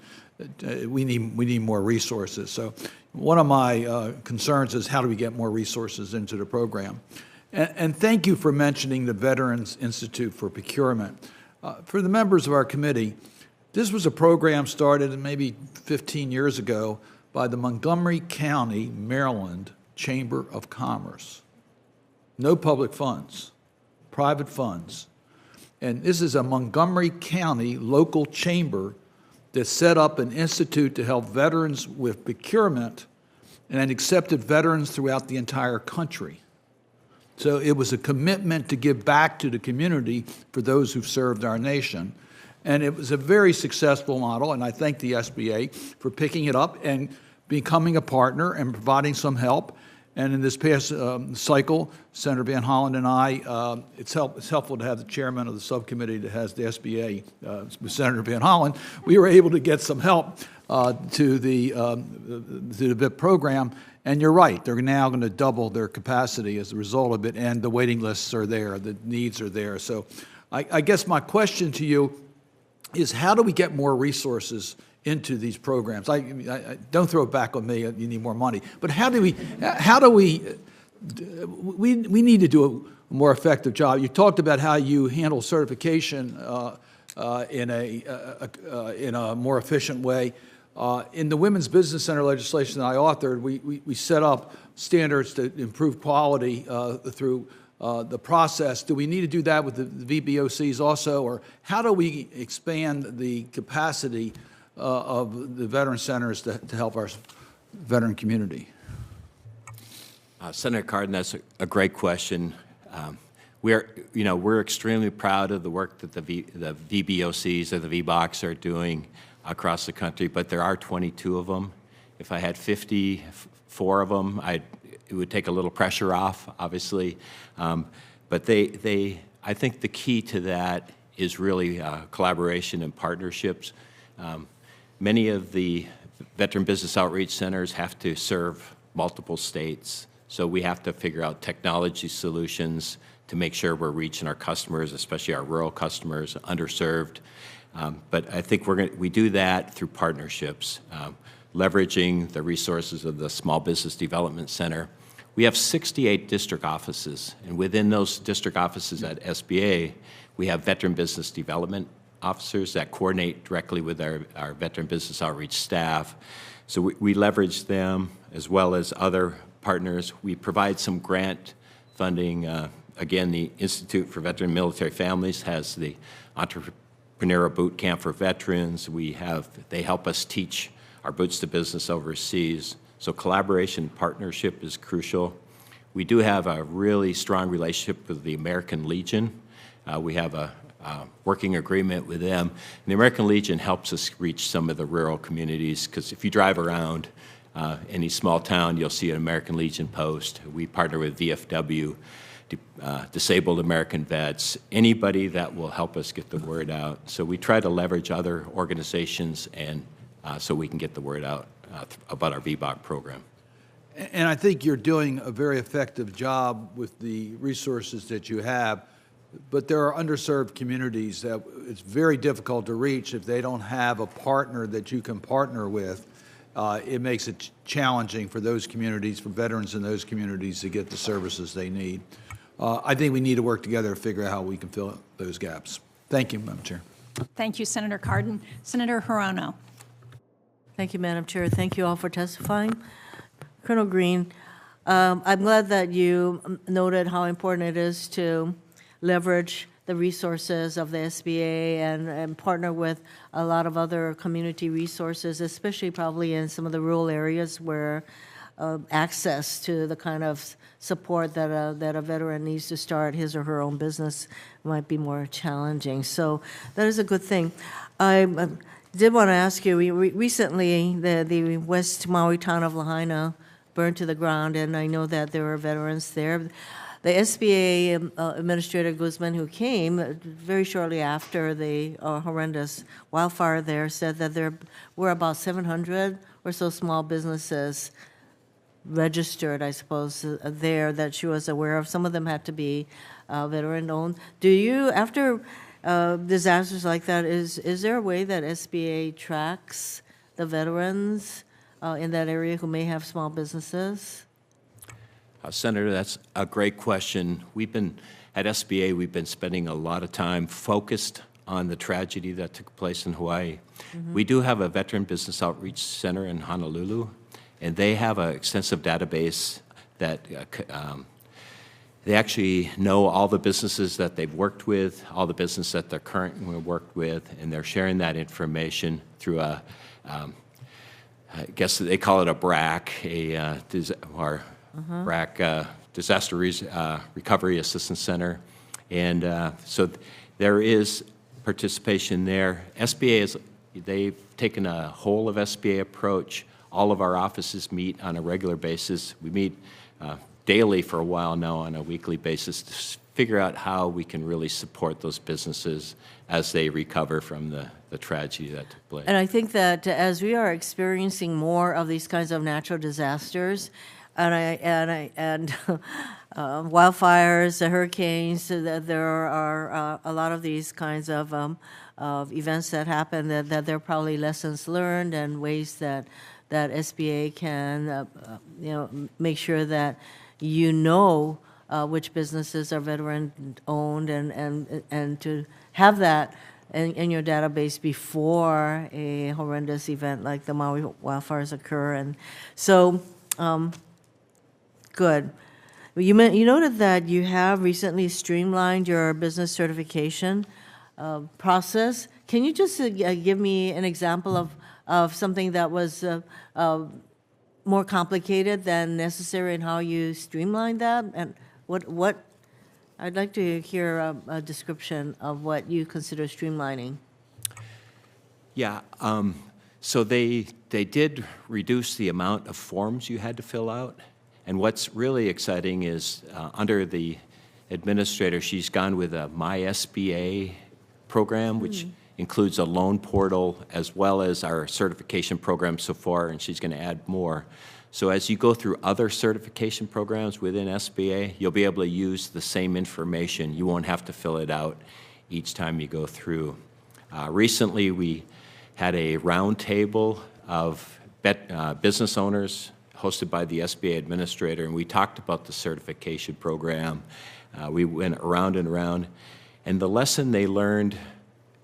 we need more resources. So one of my concerns is, how do we get more resources into the program? And thank you for mentioning the Veterans Institute for Procurement. For the members of our committee, this was a program started maybe 15 years ago by the Montgomery County, Maryland Chamber of Commerce. No public funds, private funds. And this is a Montgomery County local chamber that set up an institute to help veterans with procurement and accepted veterans throughout the entire country. So it was a commitment to give back to the community for those who've served our nation. And it was a very successful model, and I thank the SBA for picking it up and becoming a partner and providing some help. And in this past cycle, Senator Van Hollen and I, it's helpful to have the chairman of the subcommittee that has the SBA, Senator Van Hollen. We were able to get some help to the VIP program. And you're right, they're now going to double their capacity as a result of it, and the waiting lists are there, the needs are there. So I guess my question to you is, how do we get more resources into these programs? I don't throw it back on me, you need more money. But how do we need to do a more effective job. You talked about how you handle certification in a more efficient way. In the Women's Business Center legislation that I authored, we set up standards to improve quality through the process. Do we need to do that with the VBOCs also, or how do we expand the capacity of the veteran centers to help our veteran community? Senator Cardin, that's a great question. We're extremely proud of the work that the VBOCs or the VBOCs are doing across the country, but there are 22 of them. If I had 54 of them, it would take a little pressure off, obviously. But I think the key to that is really collaboration and partnerships. Many of the Veteran Business Outreach Centers have to serve multiple states, so we have to figure out technology solutions to make sure we're reaching our customers, especially our rural customers, underserved. But I think we do that through partnerships, leveraging the resources of the Small Business Development Center. We have 68 district offices, and within those district offices at SBA, we have veteran business development officers that coordinate directly with our veteran business outreach staff. So we leverage them as well as other partners. We provide some grant funding. Again, the Institute for Veteran Military Families has the Entrepreneurship Boot Camp for Veterans. They help us teach our boots to business overseas. So collaboration, partnership is crucial. We do have a really strong relationship with the American Legion. We have a working agreement with them. And the American Legion helps us reach some of the rural communities, because if you drive around any small town, you'll see an American Legion post. We partner with VFW, Disabled American Vets, anybody that will help us get the word out. So we try to leverage other organizations and so we can get the word out about our VBOC program. And I think you're doing a very effective job with the resources that you have, but there are underserved communities that it's very difficult to reach if they don't have a partner that you can partner with. It makes it challenging for those communities, for veterans in those communities, to get the services they need. I think we need to work together to figure out how we can fill those gaps. Thank you, Madam Chair. Thank you, Senator Cardin. Senator Hirono. Thank you, Madam Chair. Thank you all for testifying. Colonel Green, I'm glad that you noted how important it is to leverage the resources of the SBA and partner with a lot of other community resources, especially probably in some of the rural areas where access to the kind of support that a veteran needs to start his or her own business might be more challenging. So that is a good thing. I did want to ask you, recently the West Maui town of Lahaina burned to the ground, and I know that there were veterans there. The SBA Administrator Guzman, who came very shortly after the horrendous wildfire there, said that there were about 700 or so small businesses registered, I suppose, there that she was aware of. Some of them had to be veteran-owned. Do you, after disasters like that, is there a way that SBA tracks the veterans in that area who may have small businesses? Senator, that's a great question. At SBA, we've been spending a lot of time focused on the tragedy that took place in Hawaii. Mm-hmm. We do have a Veteran Business Outreach Center in Honolulu, and they have an extensive database that they actually know all the businesses that they've worked with, all the business that they're currently worked with, and they're sharing that information through I guess they call it a BRAC, BRAC Disaster Recovery Assistance Center. And so there is participation there. SBA they've taken a whole of SBA approach. All of our offices meet on a regular basis. We meet daily for a while now on a weekly basis to figure out how we can really support those businesses as they recover from the tragedy that took place. And I think that as we are experiencing more of these kinds of natural disasters, and wildfires, the hurricanes, there are a lot of these kinds of events that happen, that there are probably lessons learned and ways that SBA can make sure that which businesses are veteran-owned and to have that in your database before a horrendous event like the Maui wildfires occur. And so, good. You noted that you have recently streamlined your business certification process. Can you just give me an example of something that was more complicated than necessary and how you streamlined that? And what I'd like to hear a description of what you consider streamlining. Yeah, so they did reduce the amount of forms you had to fill out. And what's really exciting is under the administrator, she's gone with a My SBA program, which includes a loan portal as well as our certification program so far, and she's going to add more. So as you go through other certification programs within SBA, you'll be able to use the same information. You won't have to fill it out each time you go through. Recently, we had a roundtable of business owners hosted by the SBA administrator, and we talked about the certification program. We went around and around, and the lesson they learned,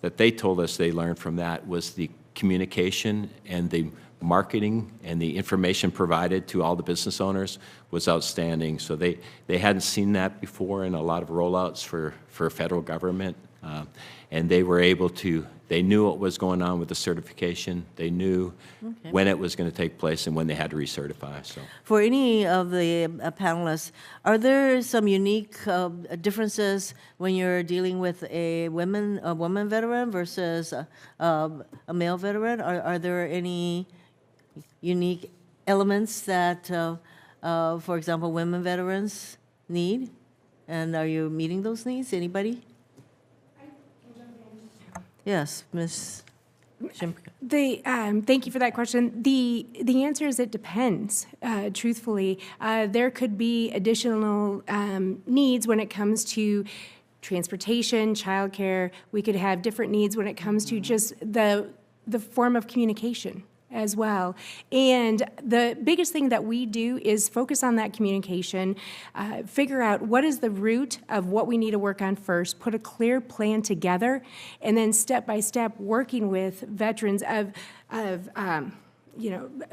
that they told us they learned from that, was the communication and the marketing and the information provided to all the business owners was outstanding. So they hadn't seen that before in a lot of rollouts for federal government. And they were able to, they knew what was going on with the certification. They knew when it was going to take place and when they had to recertify. So, for any of the panelists, are there some unique differences when you're dealing with a woman veteran versus a male veteran? Are there any unique elements that, for example, women veterans need? And are you meeting those needs? Anybody? Yes, Ms. Shimka. Thank you for that question. The answer is it depends, truthfully. There could be additional needs when it comes to transportation, childcare. We could have different needs when it comes to just the form of communication as well. And the biggest thing that we do is focus on that communication, figure out what is the root of what we need to work on first, put a clear plan together, and then step by step working with veterans of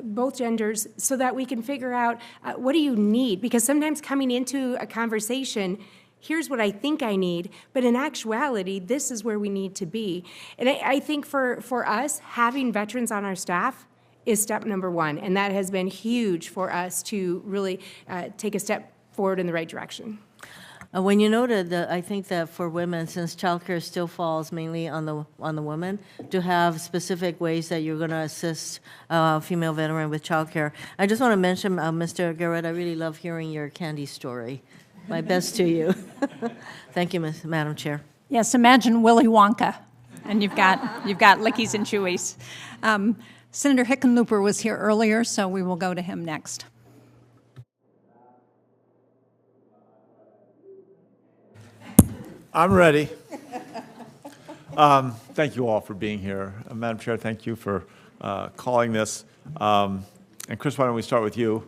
both genders so that we can figure out what do you need? Because sometimes coming into a conversation, here's what I think I need, but in actuality, this is where we need to be. And I think for us, having veterans on our staff is step number one, and that has been huge for us to really take a step forward in the right direction. When you noted that, I think that for women, since childcare still falls mainly on the women, to have specific ways that you're going to assist female veteran with childcare. I just want to mention, Mr. Garrett, I really love hearing your candy story. My best to you. Thank you, Madam Chair. Yes, imagine Willy Wonka, and you've got Lickies and Chewies. Senator Hickenlooper was here earlier, so we will go to him next. I'm ready. Thank you all for being here. Madam Chair, thank you for calling this. And Chris, why don't we start with you?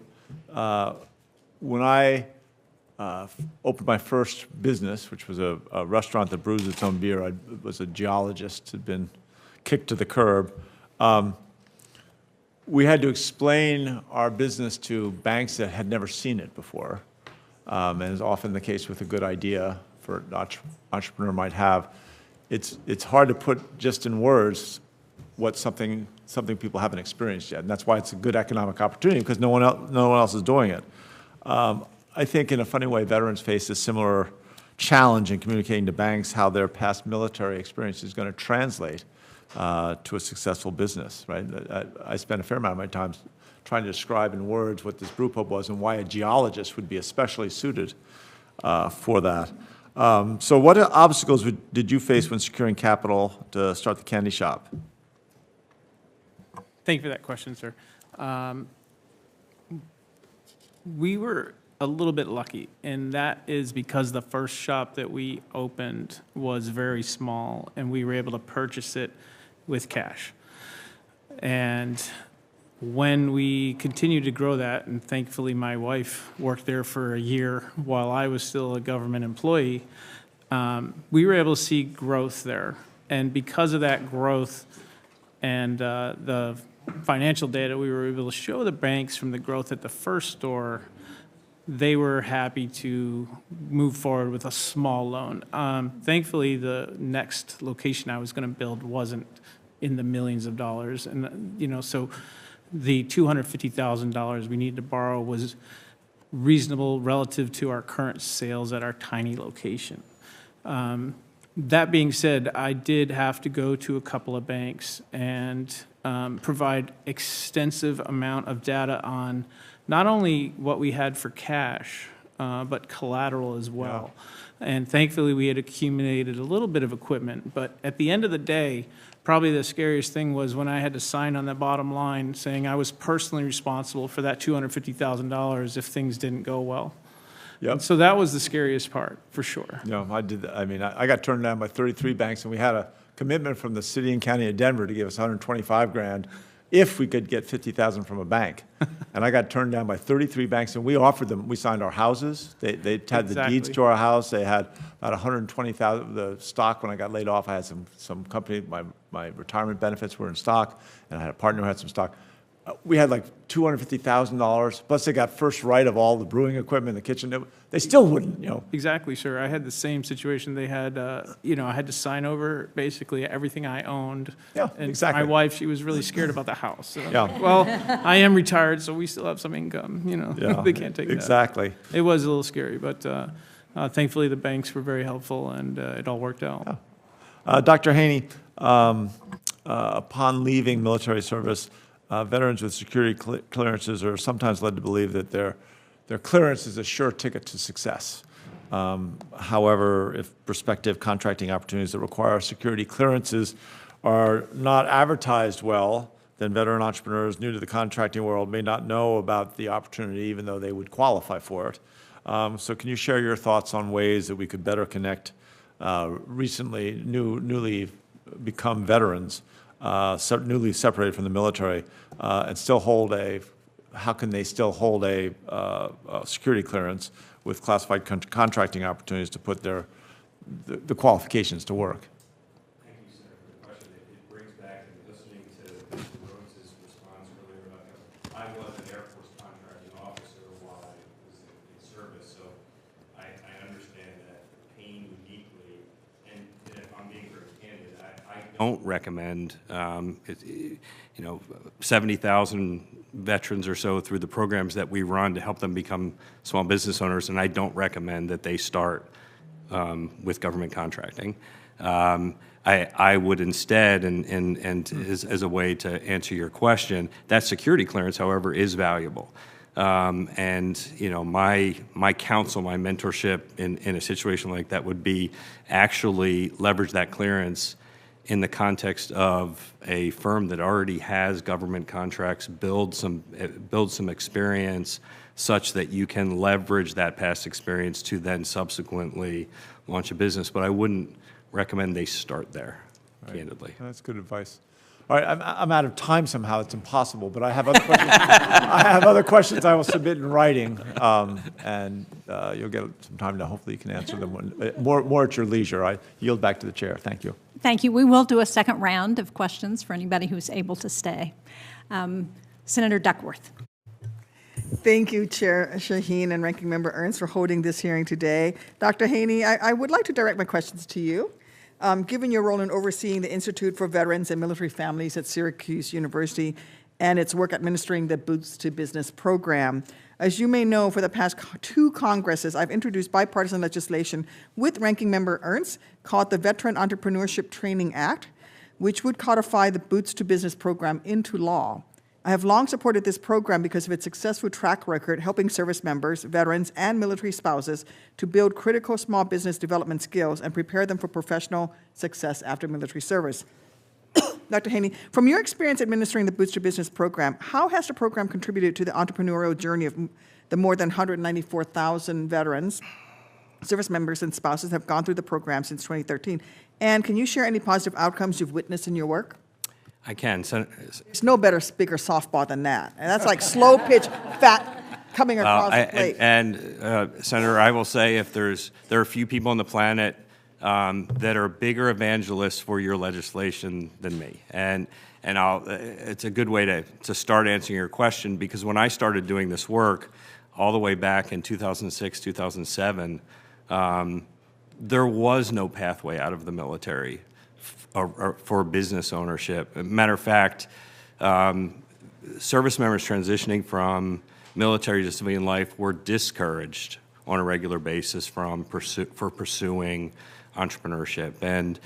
When I opened my first business, which was a restaurant that brews its own beer, I was a geologist, had been kicked to the curb. We had to explain our business to banks that had never seen it before, and is often the case with a good idea for an entrepreneur might have. It's hard to put just in words what something people haven't experienced yet, and that's why it's a good economic opportunity, because no one else is doing it. I think in a funny way, veterans face a similar challenge in communicating to banks how their past military experience is going to translate to a successful business, right? I spent a fair amount of my time trying to describe in words what this brew pub was and why a geologist would be especially suited for that. So what obstacles did you face when securing capital to start the candy shop? Thank you for that question, sir. We were a little bit lucky, and that is because the first shop that we opened was very small, and we were able to purchase it with cash. And when we continued to grow that, and thankfully my wife worked there for a year while I was still a government employee, we were able to see growth there. And because of that growth and the financial data we were able to show the banks from the growth at the first store, they were happy to move forward with a small loan. Thankfully, the next location I was going to build wasn't in the millions of dollars. And, so the $250,000 we needed to borrow was reasonable relative to our current sales at our tiny location. That being said, I did have to go to a couple of banks and provide extensive amount of data on not only what we had for cash, but collateral as well. Yeah. And thankfully, we had accumulated a little bit of equipment. But at the end of the day, probably the scariest thing was when I had to sign on that bottom line saying I was personally responsible for that $250,000 if things didn't go well. Yep. And so that was the scariest part, for sure. Yeah, I did that. I mean, I got turned down by 33 banks, and we had a commitment from the city and county of Denver to give us $125,000 if we could get $50,000 from a bank. And I got turned down by 33 banks, and we offered them. We signed our houses. They had the deeds to our house. They had about $120,000. The stock, when I got laid off, I had some company, my retirement benefits were in stock, and I had a partner who had some stock. We had like $250,000, plus they got first right of all the brewing equipment in the kitchen. They still wouldn't, Exactly, sir. I had the same situation. They had, I had to sign over basically everything I owned. Yeah, and exactly. My wife, she was really scared about the house. So, yeah. Well, I am retired, so we still have some income. Yeah, they can't take that. Exactly. It was a little scary, but thankfully the banks were very helpful, and it all worked out. Yeah. Dr. Haney, upon leaving military service, veterans with security clearances are sometimes led to believe that their clearance is a sure ticket to success. However, if prospective contracting opportunities that require security clearances are not advertised well, then veteran entrepreneurs new to the contracting world may not know about the opportunity even though they would qualify for it. So can you share your thoughts on ways that we could better connect newly become veterans, newly separated from the military, and still hold how can they still hold a security clearance with classified contracting opportunities to put the qualifications to work? Thank you, sir, for the question. It brings back, and listening to Mr. Rhodes' response earlier about I was an Air Force contracting officer while I was in service, so I understand that don't recommend, 70,000 veterans or so through the programs that we run to help them become small business owners, and I don't recommend that they start with government contracting. I would instead, and as a way to answer your question, that security clearance, however, is valuable. My counsel, my mentorship in a situation like that would be actually leverage that clearance in the context of a firm that already has government contracts, build some experience such that you can leverage that past experience to then subsequently launch a business. But I wouldn't recommend they start there, candidly. That's good advice. All right, I'm out of time somehow. It's impossible, but I have other questions. I have other questions I will submit in writing, and you'll get some time to hopefully you can answer them more at your leisure. I yield back to the chair. Thank you. Thank you. We will do a second round of questions for anybody who's able to stay. Senator Duckworth. Thank you, Chair Shaheen and Ranking Member Ernst, for holding this hearing today. Dr. Haney, I would like to direct my questions to you. Given your role in overseeing the Institute for Veterans and Military Families at Syracuse University and its work administering the Boots to Business program, as you may know, for the past 2 Congresses, I've introduced bipartisan legislation with Ranking Member Ernst called the Veteran Entrepreneurship Training Act, which would codify the Boots to Business program into law. I have long supported this program because of its successful track record helping service members, veterans, and military spouses to build critical small business development skills and prepare them for professional success after military service. Dr. Haney, from your experience administering the Boots to Business program, how has the program contributed to the entrepreneurial journey of the more than 194,000 veterans, service members, and spouses that have gone through the program since 2013? And can you share any positive outcomes you've witnessed in your work? I can. There's no better bigger softball than that. And that's like slow pitch, fat coming across the plate. Senator, I will say there are a few people on the planet that are bigger evangelists for your legislation than me. And it's a good way to start answering your question, because when I started doing this work all the way back in 2006, 2007, there was no pathway out of the military for business ownership. Matter of fact, service members transitioning from military to civilian life were discouraged on a regular basis for pursuing entrepreneurship. And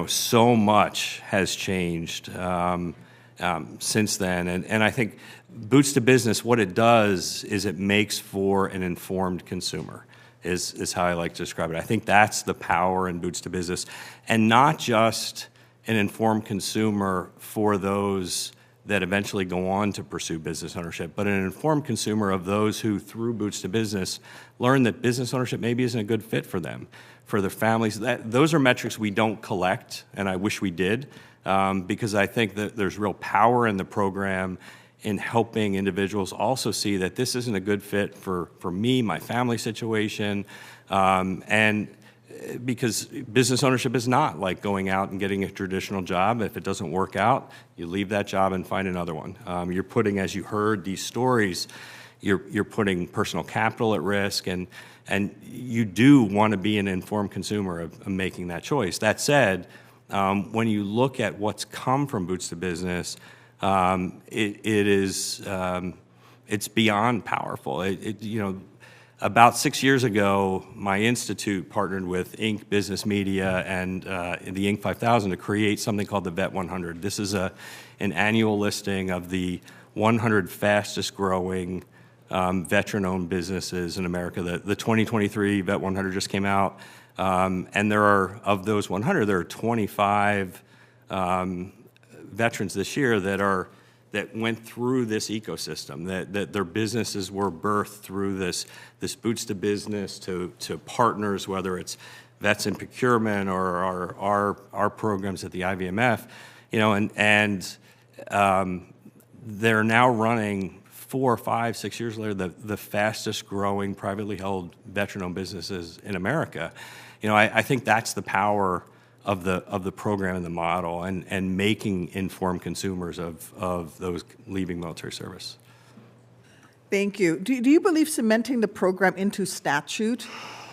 so much has changed since then. And I think Boots to Business, what it does is it makes for an informed consumer. Is how I like to describe it. I think that's the power in Boots to Business, and not just an informed consumer for those that eventually go on to pursue business ownership, but an informed consumer of those who, through Boots to Business, learn that business ownership maybe isn't a good fit for them, for their families. Those are metrics we don't collect, and I wish we did, because I think that there's real power in the program in helping individuals also see that this isn't a good fit for me, my family situation, and because business ownership is not like going out and getting a traditional job. If it doesn't work out, you leave that job and find another one. You're putting, as you heard these stories, you're putting personal capital at risk, and you do want to be an informed consumer of making that choice. That said, when you look at what's come from Boots to Business, it's beyond powerful. About 6 years ago, my institute partnered with Inc. Business Media and the Inc. 5000 to create something called the Vet 100. This is an annual listing of the 100 fastest growing veteran-owned businesses in America. The 2023 Vet 100 just came out, and there are, of those 100, there are 25 veterans this year that went through this ecosystem, that their businesses were birthed through this Boots to Business to partners, whether it's Vets in Procurement or our programs at the IVMF, and they're now running 4, 5, 6 years later the fastest growing privately held veteran-owned businesses in America. I think that's the power of the program and the model, and making informed consumers of those leaving military service. Thank you. Do you believe cementing the program into statute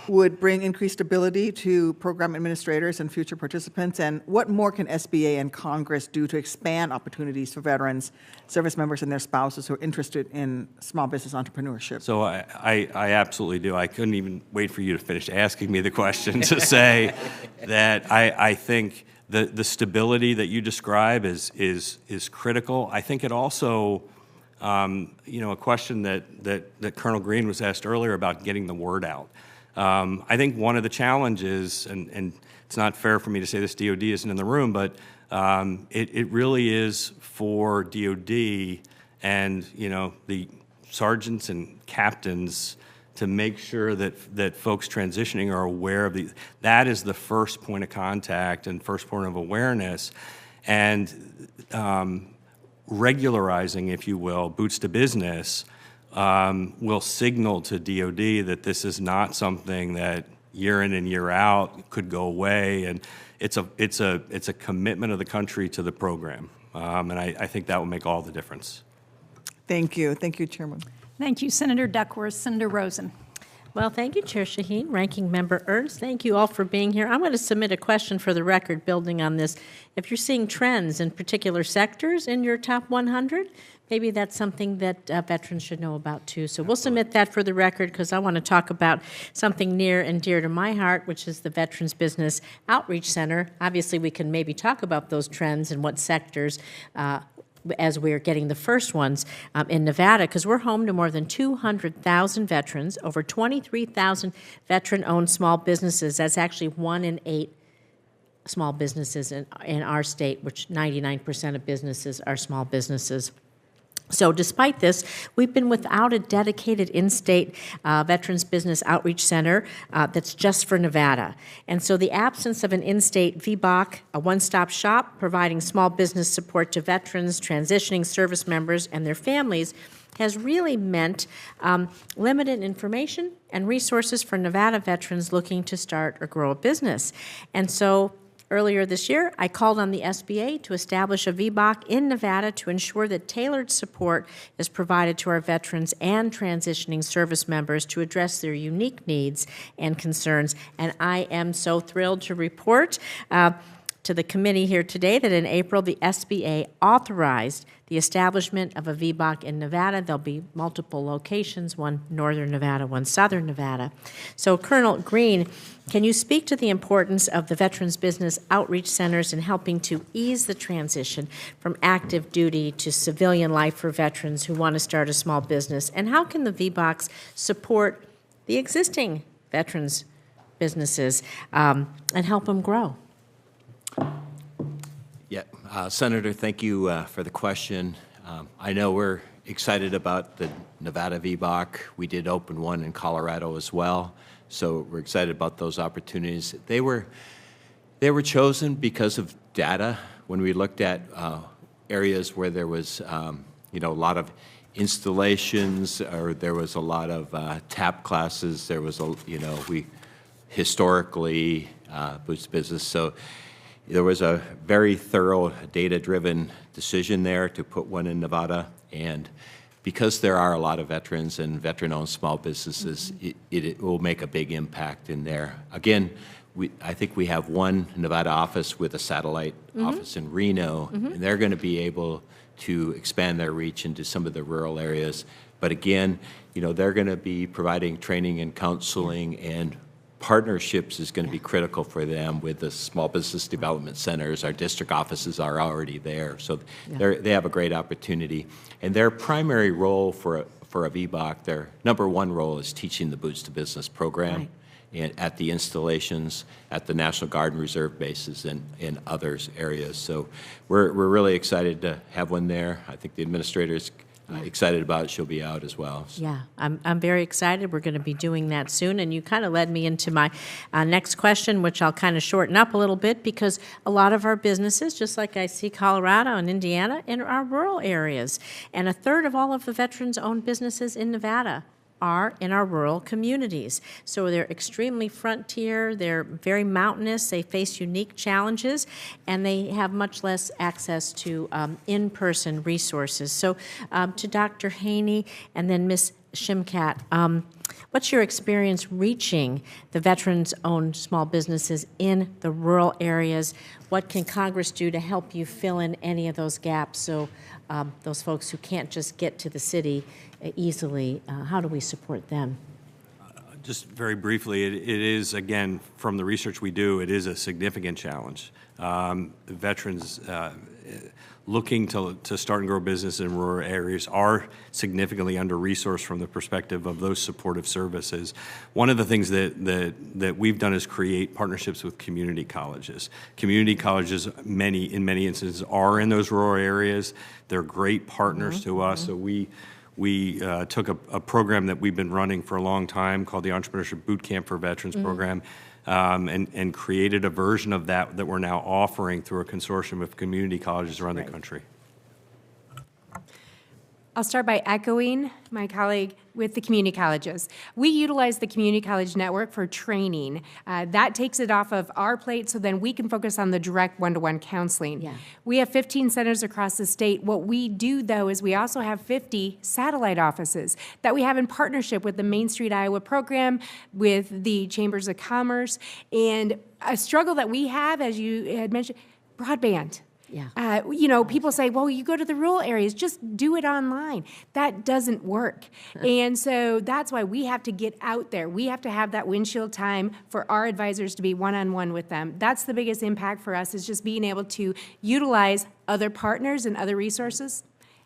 would bring increased stability to program administrators and future participants? And what more can SBA and Congress do to expand opportunities for veterans, service members, and their spouses who are interested in small business entrepreneurship? So I absolutely do. I couldn't even wait for you to finish asking me the question to say that I think the stability that you describe is critical. I think it also, a question that Colonel Green was asked earlier about getting the word out. I think one of the challenges, and it's not fair for me to say this, DOD isn't in the room, but it really is for DOD and the sergeants and captains to make sure that folks transitioning are aware of that is the first point of contact and first point of awareness, and regularizing, if you will, boots to business will signal to DOD that this is not something that year in and year out could go away, and it's a commitment of the country to the program, and I think that will make all the difference. Thank you, Chairman. Thank you, Senator Duckworth. Senator Rosen. Well, thank you, Chair Shaheen, Ranking Member Ernst. Thank you all for being here. I'm going to submit a question for the record building on this. If you're seeing trends in particular sectors in your top 100, maybe that's something that veterans should know about too. So we'll submit that for the record because I want to talk about something near and dear to my heart, which is the Veterans Business Outreach Center. Obviously, we can maybe talk about those trends and what sectors as we're getting the first ones in Nevada, because we're home to more than 200,000 veterans, over 23,000 veteran-owned small businesses. That's actually 1 in 8 small businesses in our state, which 99% of businesses are small businesses. So despite this, we've been without a dedicated in-state Veterans Business Outreach Center that's just for Nevada. And so the absence of an in-state VBOC, a one-stop shop providing small business support to veterans, transitioning service members, and their families has really meant limited information and resources for Nevada veterans looking to start or grow a business. And so earlier this year, I called on the SBA to establish a VBOC in Nevada to ensure that tailored support is provided to our veterans and transitioning service members to address their unique needs and concerns. And I am so thrilled to report to the committee here today that in April, the SBA authorized the establishment of a VBOC in Nevada. There'll be multiple locations, one northern Nevada, one southern Nevada. So Colonel Green, can you speak to the importance of the Veterans Business Outreach Centers in helping to ease the transition from active duty to civilian life for veterans who want to start a small business? And how can the VBOCs support the existing veterans businesses and help them grow? Yeah, Senator, thank you for the question. I know we're excited about the Nevada VBOC. We did open one in Colorado as well, so we're excited about those opportunities. They were chosen because of data. When we looked at areas where there was, a lot of installations, or there was a lot of tap classes. There was we historically boost business, so. There was a very thorough, data-driven decision there to put one in Nevada, and because there are a lot of veterans and veteran-owned small businesses, it will make a big impact in there. Again, I think we have one Nevada office with a satellite office in Reno, and they're going to be able to expand their reach into some of the rural areas. But again, they're going to be providing training and counseling, and partnerships is going to be critical for them with the small business development centers. Our district offices are already there, so they have a great opportunity. And their primary role for a VBOC, their number one role is teaching the Boots to Business program, and at the installations, at the National Guard and Reserve bases, and in others areas. So we're really excited to have one there. I think the administrator's excited about it. She'll be out as well. So. Yeah, I'm very excited. We're going to be doing that soon. And you kind of led me into my next question, which I'll kind of shorten up a little bit, because a lot of our businesses, just like I see Colorado and Indiana, in our rural areas. And a third of all of the veterans-owned businesses in Nevada are in our rural communities. So they're extremely frontier, they're very mountainous, they face unique challenges, and they have much less access to in-person resources. So to Dr. Haney and then Ms. Shimkat, What's your experience reaching the veterans-owned small businesses in the rural areas? What can Congress do to help you fill in any of those gaps so those folks who can't just get to the city easily, how do we support them? Just very briefly, it is, again, from the research we do, it is a significant challenge. Veterans looking to start and grow business in rural areas are significantly under-resourced from the perspective of those supportive services. One of the things that we've done is create partnerships with community colleges. Community colleges, in many instances, are in those rural areas. They're great partners to us, so we took a program that we've been running for a long time called the Entrepreneurship Boot Camp for Veterans program, and created a version of that we're now offering through a consortium of community colleges around the country. I'll start by echoing my colleague with the community colleges. We utilize the community college network for training. That takes it off of our plate so then we can focus on the direct one-to-one counseling. Yeah. We have 15 centers across the state. What we do, though, is we also have 50 satellite offices that we have in partnership with the Main Street Iowa program, with the Chambers of Commerce, and a struggle that we have, as you had mentioned, broadband. Yeah. People say, well, you go to the rural areas, just do it online. That doesn't work. And so that's why we have to get out there. We have to have that windshield time for our advisors to be one-on-one with them. That's the biggest impact for us, is just being able to utilize other partners and other resources.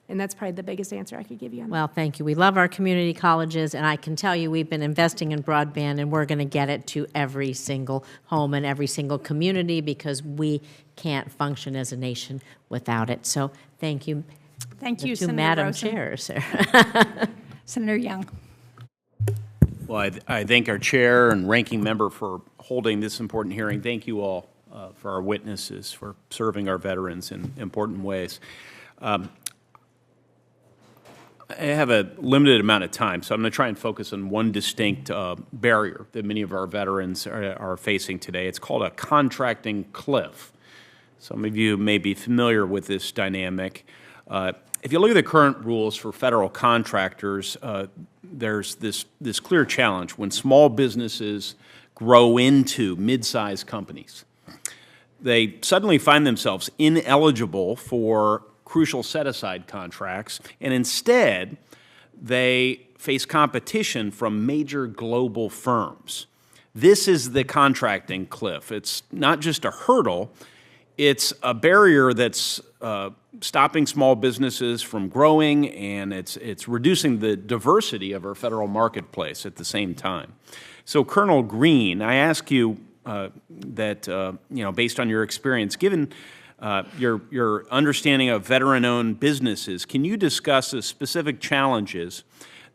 And that's probably the biggest answer I could give you on that. Well, thank you. We love our community colleges, and I can tell you we've been investing in broadband, and we're going to get it to every single home and every single community because we can't function as a nation without it. So thank you. Thank you, to Senator Madam Rosen. Chairs. Senator Young. Well, I thank our chair and ranking member for holding this important hearing. Thank you all for our witnesses, for serving our veterans in important ways. I have a limited amount of time, so I'm going to try and focus on one distinct barrier that many of our veterans are facing today. It's called a contracting cliff. Some of you may be familiar with this dynamic. If you look at the current rules for federal contractors, there's this clear challenge when small businesses grow into mid-sized companies. They suddenly find themselves ineligible for crucial set-aside contracts, and instead they face competition from major global firms. This is the contracting cliff. It's not just a hurdle, it's a barrier that's stopping small businesses from growing, and it's reducing the diversity of our federal marketplace at the same time. So, Colonel Green, I ask you that, based on your experience, given your understanding of veteran-owned businesses, can you discuss the specific challenges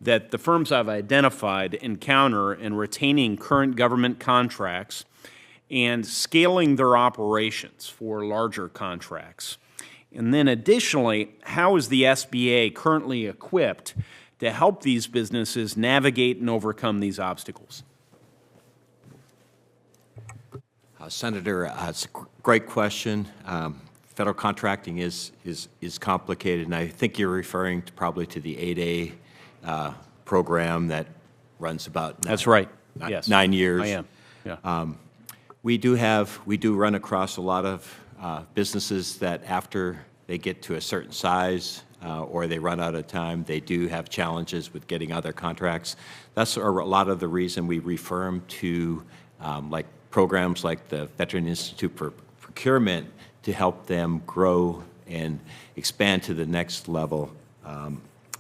that the firms I've identified encounter in retaining current government contracts and scaling their operations for larger contracts? And then additionally, how is the SBA currently equipped to help these businesses navigate and overcome these obstacles? Senator, it's a great question. Federal contracting is complicated, and I think you're referring probably to the 8A program that runs about That's right. Yes. 9 years. I am. Yeah. We do run across a lot of businesses that after they get to a certain size or they run out of time, they do have challenges with getting other contracts. That's a lot of the reason we refer them to like programs like the Veteran Institute for Procurement to help them grow and expand to the next level.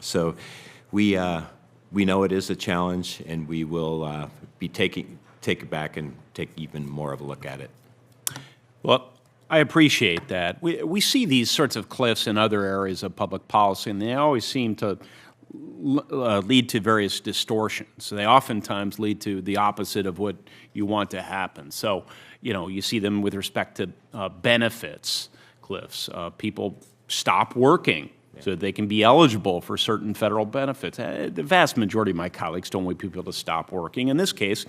So we know it is a challenge, and we will be take it back and take even more of a look at it. Well, I appreciate that. We see these sorts of cliffs in other areas of public policy, and they always seem to lead to various distortions. They oftentimes lead to the opposite of what you want to happen. So, you see them with respect to benefits cliffs. People stop working so that they can be eligible for certain federal benefits. The vast majority of my colleagues don't want people to stop working. In this case,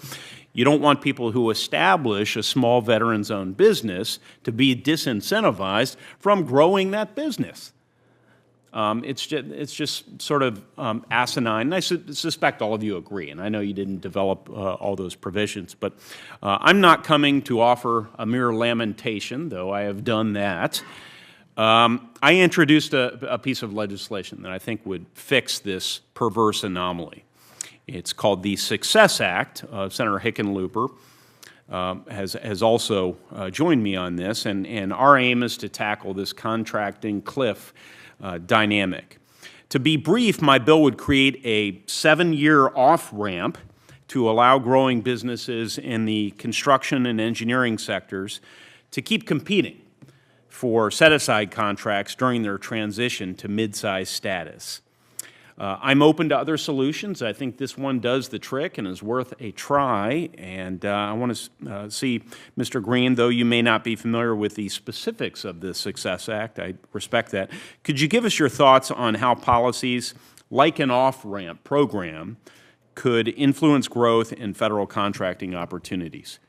you don't want people who establish a small veterans-owned business to be disincentivized from growing that business. It's just sort of asinine, and I suspect all of you agree, and I know you didn't develop all those provisions, but I'm not coming to offer a mere lamentation, though I have done that. I introduced a piece of legislation that I think would fix this perverse anomaly. It's called the Success Act. Senator Hickenlooper has also joined me on this, and our aim is to tackle this contracting cliff dynamic. To be brief, my bill would create a 7-year off-ramp to allow growing businesses in the construction and engineering sectors to keep competing for set-aside contracts during their transition to mid-size status. I'm open to other solutions. I think this one does the trick and is worth a try. And I want to see, Mr. Green, though you may not be familiar with the specifics of the Success Act, I respect that. Could you give us your thoughts on how policies like an off-ramp program could influence growth in federal contracting opportunities?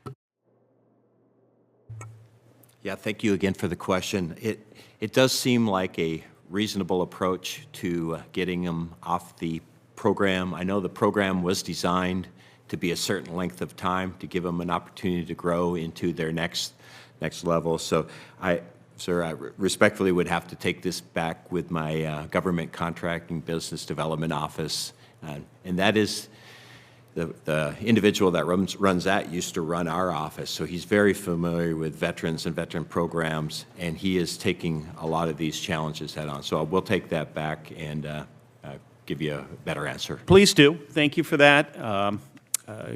Yeah, thank you again for the question. It does seem like a reasonable approach to getting them off the program. I know the program was designed to be a certain length of time to give them an opportunity to grow into their next level. So Sir, I respectfully would have to take this back with my government contracting business development office, and that is the individual that runs that used to run our office, so he's very familiar with veterans and veteran programs, and he is taking a lot of these challenges head on. So we'll take that back and give you a better answer. Please do. Thank you for that.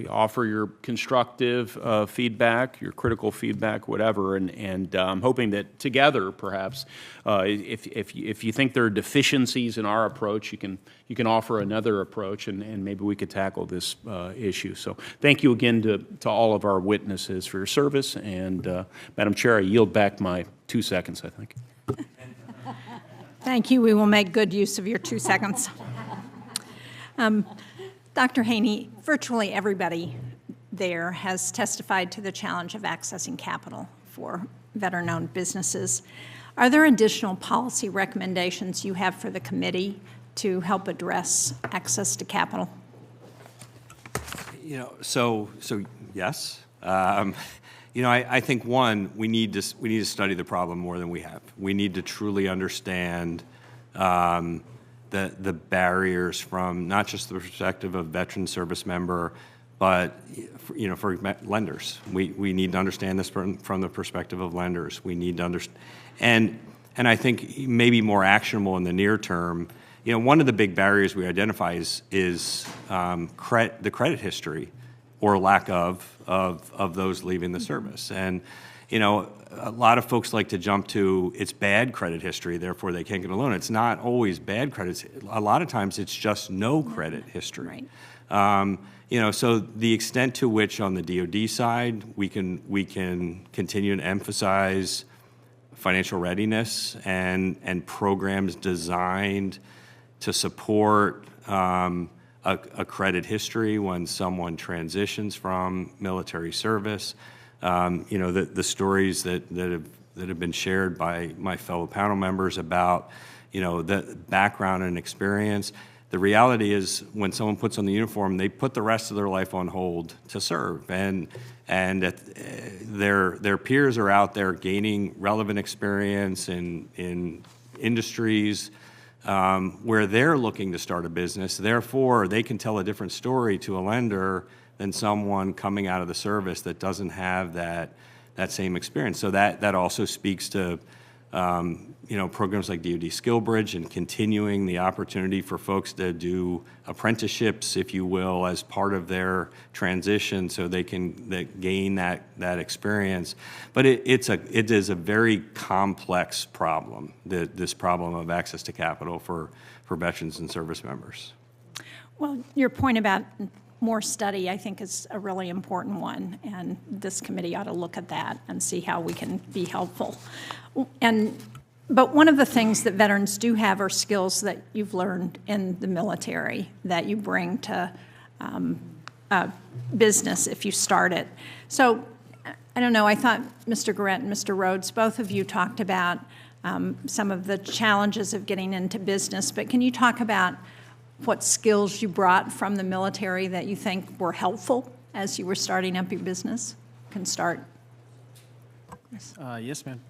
Offer your constructive feedback, your critical feedback, whatever, and I'm hoping that together, perhaps, if you think there are deficiencies in our approach, you can offer another approach, and maybe we could tackle this issue. So, thank you again to all of our witnesses for your service, and Madam Chair, I yield back my 2 seconds, I think. Thank you. We will make good use of your 2 seconds. Dr. Haney, virtually everybody there has testified to the challenge of accessing capital for veteran-owned businesses. Are there additional policy recommendations you have for the committee to help address access to capital? So yes. I think one, we need to study the problem more than we have. We need to truly understand the barriers from not just the perspective of veteran service member, but for lenders. We need to understand this from the perspective of lenders. We need to understand, and I think maybe more actionable in the near term. One of the big barriers we identify is the credit history or lack of those leaving the service. And a lot of folks like to jump to it's bad credit history, therefore they can't get a loan. It's not always bad credit. A lot of times it's just no credit history. Right. So the extent to which on the DoD side we can continue to emphasize financial readiness and programs designed to support a credit history when someone transitions from military service. The stories that have been shared by my fellow panel members about, the background and experience. The reality is when someone puts on the uniform, they put the rest of their life on hold to serve. And their peers are out there gaining relevant experience in industries where they're looking to start a business. Therefore, they can tell a different story to a lender than someone coming out of the service that doesn't have that same experience. So that also speaks to programs like DoD Skill Bridge and continuing the opportunity for folks to do apprenticeships, if you will, as part of their transition, so they can gain that experience. But it is a very complex problem. This problem of access to capital for veterans and service members. Well, your point about more study, I think, is a really important one, and this committee ought to look at that and see how we can be helpful. But one of the things that veterans do have are skills that you've learned in the military that you bring to business if you start it. So, I don't know, I thought Mr. Garrett and Mr. Rhodes, both of you talked about some of the challenges of getting into business. But can you talk about what skills you brought from the military that you think were helpful as you were starting up your business? Can start. Yes, ma'am.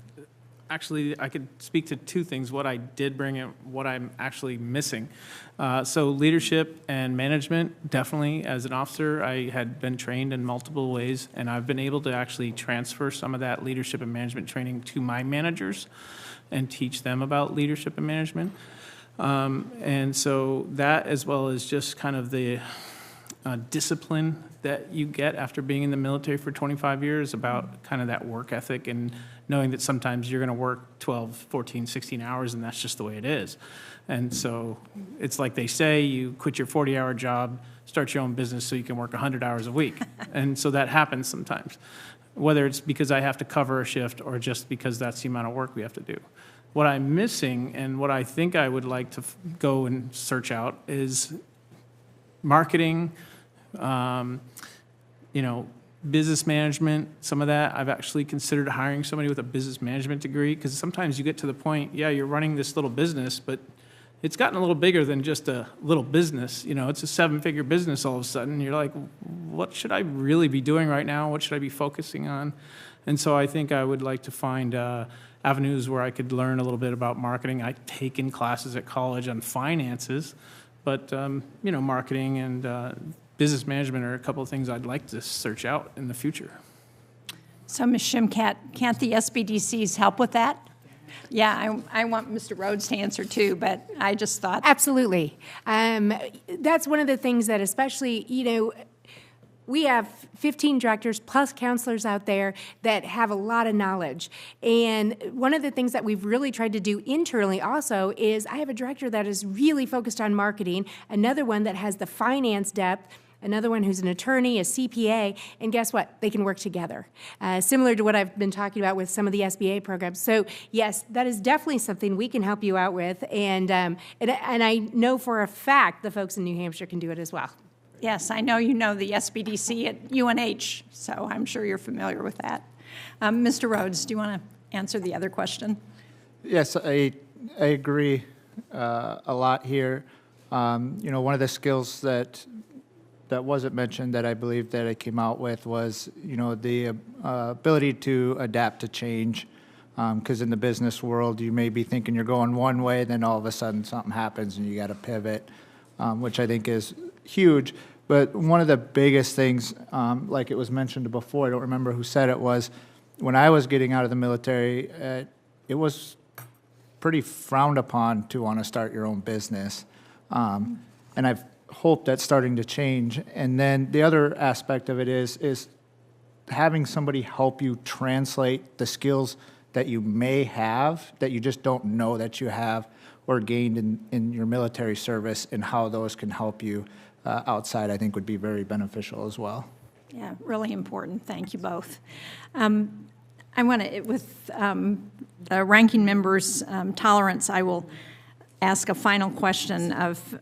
Actually, I could speak to two things, what I did bring and what I'm actually missing. So leadership and management, definitely. As an officer, I had been trained in multiple ways, and I've been able to actually transfer some of that leadership and management training to my managers and teach them about leadership and management. And so that, as well as just kind of the discipline that you get after being in the military for 25 years, about kind of that work ethic and knowing that sometimes you're going to work 12, 14, 16 hours, and that's just the way it is. And so it's like they say, you quit your 40-hour job, start your own business so you can work 100 hours a week. And so that happens sometimes, whether it's because I have to cover a shift or just because that's the amount of work we have to do. What I'm missing and what I think I would like to go and search out is marketing, business management, some of that. I've actually considered hiring somebody with a business management degree, because sometimes you get to the point, yeah, you're running this little business, but it's gotten a little bigger than just a little business. It's a 7-figure business all of a sudden. You're like, what should I really be doing right now? What should I be focusing on? And so I think I would like to find avenues where I could learn a little bit about marketing. I've taken classes at college on finances, but marketing and business management are a couple of things I'd like to search out in the future. So, Ms. Shimkat, can't the SBDCs help with that? Yeah, I want Mr. Rhodes to answer too, but I just thought. Absolutely. That's one of the things that especially, we have 15 directors plus counselors out there that have a lot of knowledge. And one of the things that we've really tried to do internally also is I have a director that is really focused on marketing, another one that has the finance depth, another one who's an attorney, a CPA, and guess what? They can work together. Similar to what I've been talking about with some of the SBA programs. So yes, that is definitely something we can help you out with. And I know for a fact the folks in New Hampshire can do it as well. Yes, I know you know the SBDC at UNH, so I'm sure you're familiar with that. Mr. Rhodes, do you want to answer the other question? Yes, I agree a lot here. One of the skills that wasn't mentioned that I believe that I came out with was, the ability to adapt to change. Because in the business world, you may be thinking you're going one way, then all of a sudden something happens and you got to pivot, which I think is huge. But one of the biggest things, like it was mentioned before, I don't remember who said it, was when I was getting out of the military, it was pretty frowned upon to want to start your own business. And I've hoped that's starting to change. And then the other aspect of it is having somebody help you translate the skills that you may have, that you just don't know that you have or gained in your military service, and how those can help you outside, I think would be very beneficial as well. Yeah, really important. Thank you both. I want to, with the ranking member's tolerance, I will ask a final question of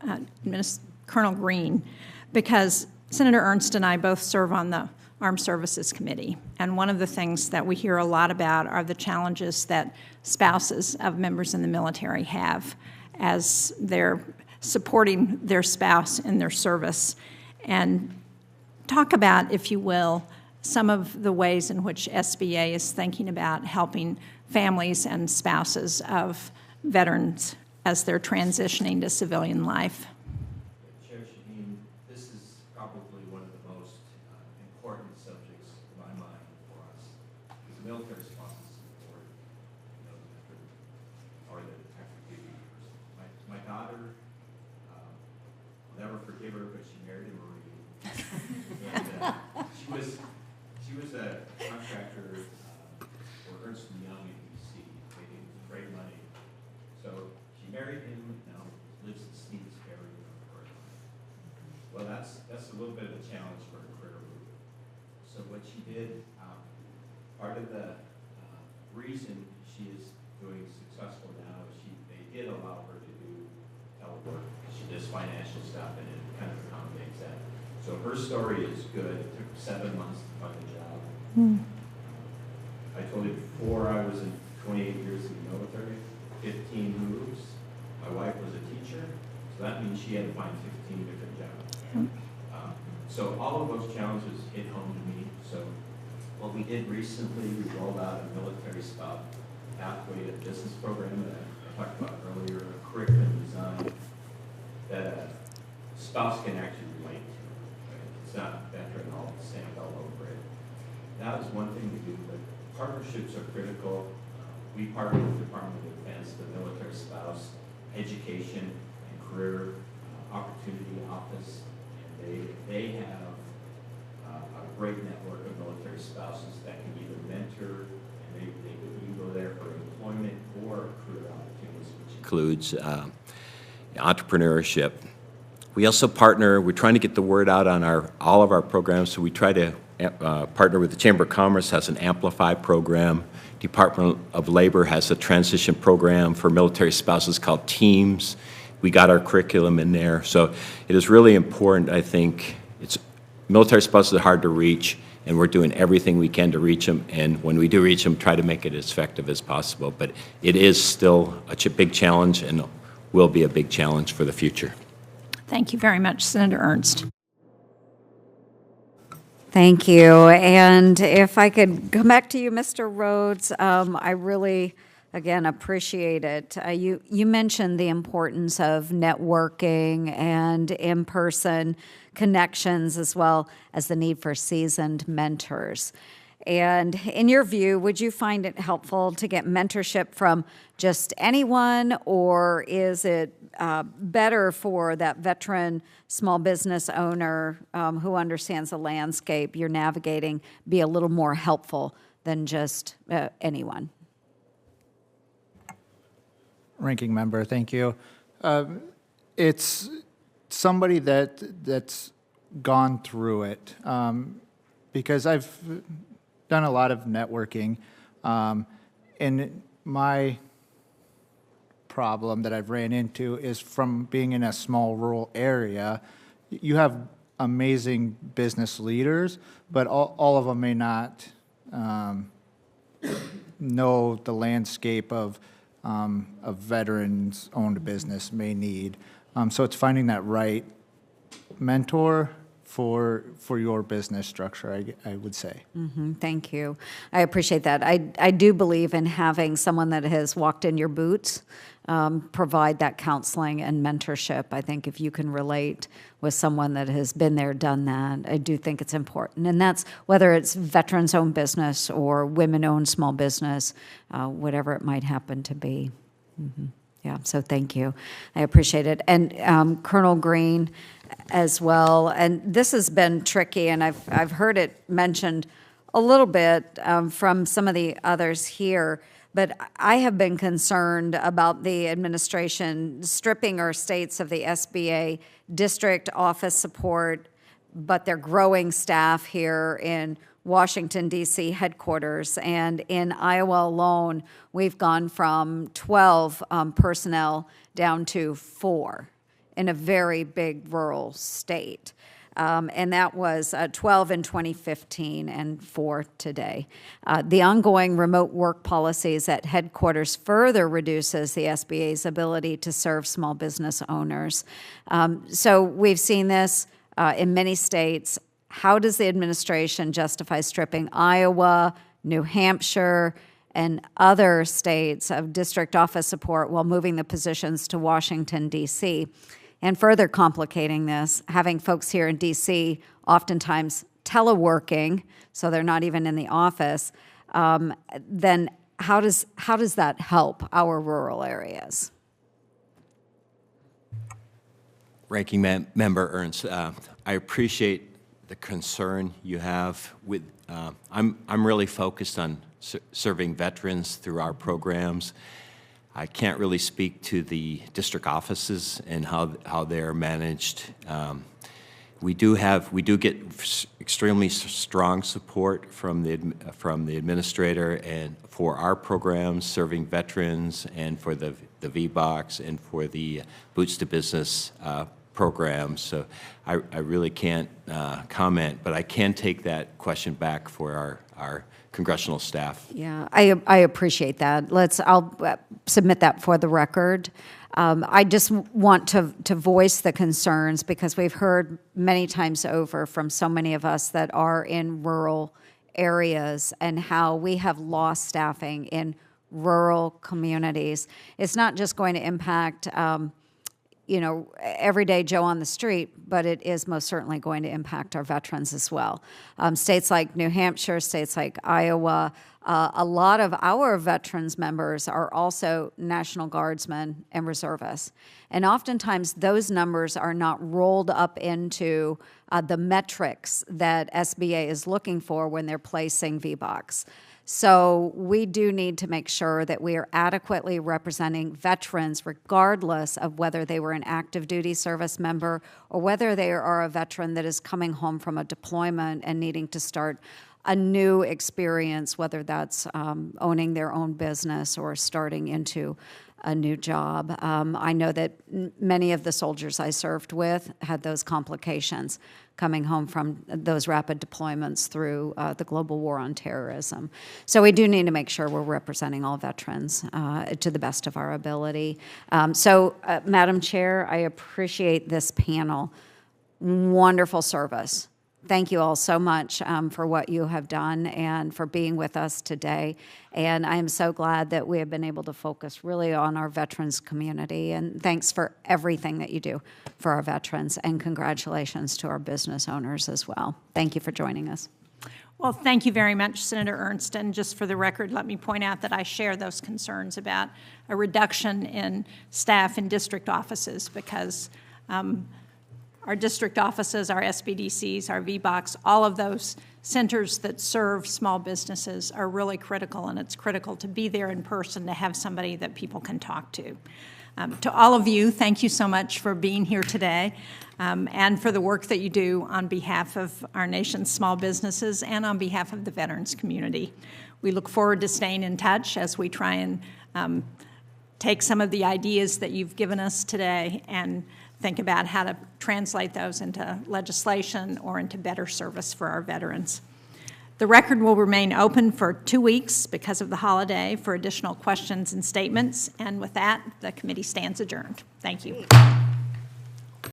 Colonel Green, because Senator Ernst and I both serve on the Armed Services Committee, and one of the things that we hear a lot about are the challenges that spouses of members in the military have as they're supporting their spouse in their service. And talk about, if you will, some of the ways in which SBA is thinking about helping families and spouses of veterans as they're transitioning to civilian life. Chair Shaheen, this is probably one of the most important subjects in my mind for us. Because the military spouses support or the active duty person. My daughter, I'll never forgive her, but she married a Marine. And she was a contractor for Ernst & Young in D.C. making great money. So she married him and now lives in Stevens Ferry, North Carolina. Well, that's a little bit of a challenge for her career move. So what she did, part of the reason she is doing successful now is they did allow her to do telework because she does financial stuff and it kind of accommodates that. So her story is good. It took 7 months to find a job. I told you before I was in 28 years in the military, 15 moves. My wife was a teacher, so that means she had to find 15 different jobs. So all of those challenges hit home to me. So what we did recently, we rolled out a military spouse pathway to business program that I talked about earlier, a curriculum design that a spouse can actually relate to. Right? It's not veteran all stamped all over it. That was one thing to do, but partnerships are critical. We partner with the Department of Defense, the military spouse, education and career opportunity office. And they have a great network of military spouses that can either mentor, and you go there for employment or career opportunities, which includes entrepreneurship. We also partner, we're trying to get the word out on all of our programs, so we try to partner with the Chamber of Commerce, has an Amplify program. Department of Labor has a transition program for military spouses called Teams. We got our curriculum in there. So it is really important, I think. Military spouses are hard to reach, and we're doing everything we can to reach them. And when we do reach them, try to make it as effective as possible. But it is still a big challenge and will be a big challenge for the future. Thank you very much, Senator Ernst. Thank you. And if I could come back to you, Mr. Rhodes, I really, again, appreciate it. You mentioned the importance of networking and in-person connections, as well as the need for seasoned mentors. And in your view, would you find it helpful to get mentorship from just anyone, or is it better for that veteran small business owner who understands the landscape you're navigating be a little more helpful than just anyone? Ranking member, thank you. It's somebody that's gone through it, because I've done a lot of networking, and my problem that I've ran into is from being in a small rural area. You have amazing business leaders, but all of them may not know the landscape of a veterans-owned business may need. So it's finding that right mentor for your business structure, I would say. Mm-hmm. Thank you. I appreciate that. I do believe in having someone that has walked in your boots provide that counseling and mentorship. I think if you can relate with someone that has been there, done that, I do think it's important. And that's whether it's veterans-owned business or women-owned small business, whatever it might happen to be. Mm-hmm. Yeah, so thank you. I appreciate it. And Colonel Green as well. And this has been tricky, and I've heard it mentioned a little bit from some of the others here, but I have been concerned about the administration stripping our states of the SBA district office support, but they're growing staff here in Washington, D.C. headquarters. And in Iowa alone, we've gone from 12 personnel down to 4 in a very big rural state. And that was 12 in 2015 and 4 today. The ongoing remote work policies at headquarters further reduces the SBA's ability to serve small business owners. So we've seen this in many states. How does the administration justify stripping Iowa, New Hampshire, and other states of district office support while moving the positions to Washington, D.C.? And further complicating this, having folks here in D.C. oftentimes teleworking, so they're not even in the office, then how does that help our rural areas? Ranking Member Ernst, I appreciate the concern you have with. I'm really focused on serving veterans through our programs. I can't really speak to the district offices and how they're managed. We do get extremely strong support from the administrator and for our programs serving veterans and for the VBOX and for the Boots to Business programs. So I really can't comment, but I can take that question back for our congressional staff. Yeah, I appreciate that. I'll submit that for the record. I just want to voice the concerns because we've heard many times over from so many of us that are in rural areas and how we have lost staffing in rural communities. It's not just going to impact everyday Joe on the street, but it is most certainly going to impact our veterans as well. States like New Hampshire, states like Iowa, a lot of our veterans members are also National Guardsmen and reservists. And oftentimes those numbers are not rolled up into the metrics that SBA is looking for when they're placing VBOCs. So we do need to make sure that we are adequately representing veterans regardless of whether they were an active duty service member or whether they are a veteran that is coming home from a deployment and needing to start a new experience, whether that's owning their own business or starting into a new job. I know that many of the soldiers I served with had those complications coming home from those rapid deployments through the global war on terrorism. So we do need to make sure we're representing all veterans to the best of our ability. Madam Chair, I appreciate this panel. Wonderful service. Thank you all so much for what you have done and for being with us today. And I am so glad that we have been able to focus really on our veterans community. And thanks for everything that you do for our veterans. And congratulations to our business owners as well. Thank you for joining us. Well, thank you very much, Senator Ernst. And just for the record, let me point out that I share those concerns about a reduction in staff in district offices because our district offices, our SBDCs, our VBOCs, all of those centers that serve small businesses are really critical, and it's critical to be there in person to have somebody that people can talk to. To all of you, thank you so much for being here today and for the work that you do on behalf of our nation's small businesses and on behalf of the veterans community. We look forward to staying in touch as we try and take some of the ideas that you've given us today and think about how to translate those into legislation or into better service for our veterans. The record will remain open for 2 weeks because of the holiday for additional questions and statements. And with that, the committee stands adjourned. Thank you.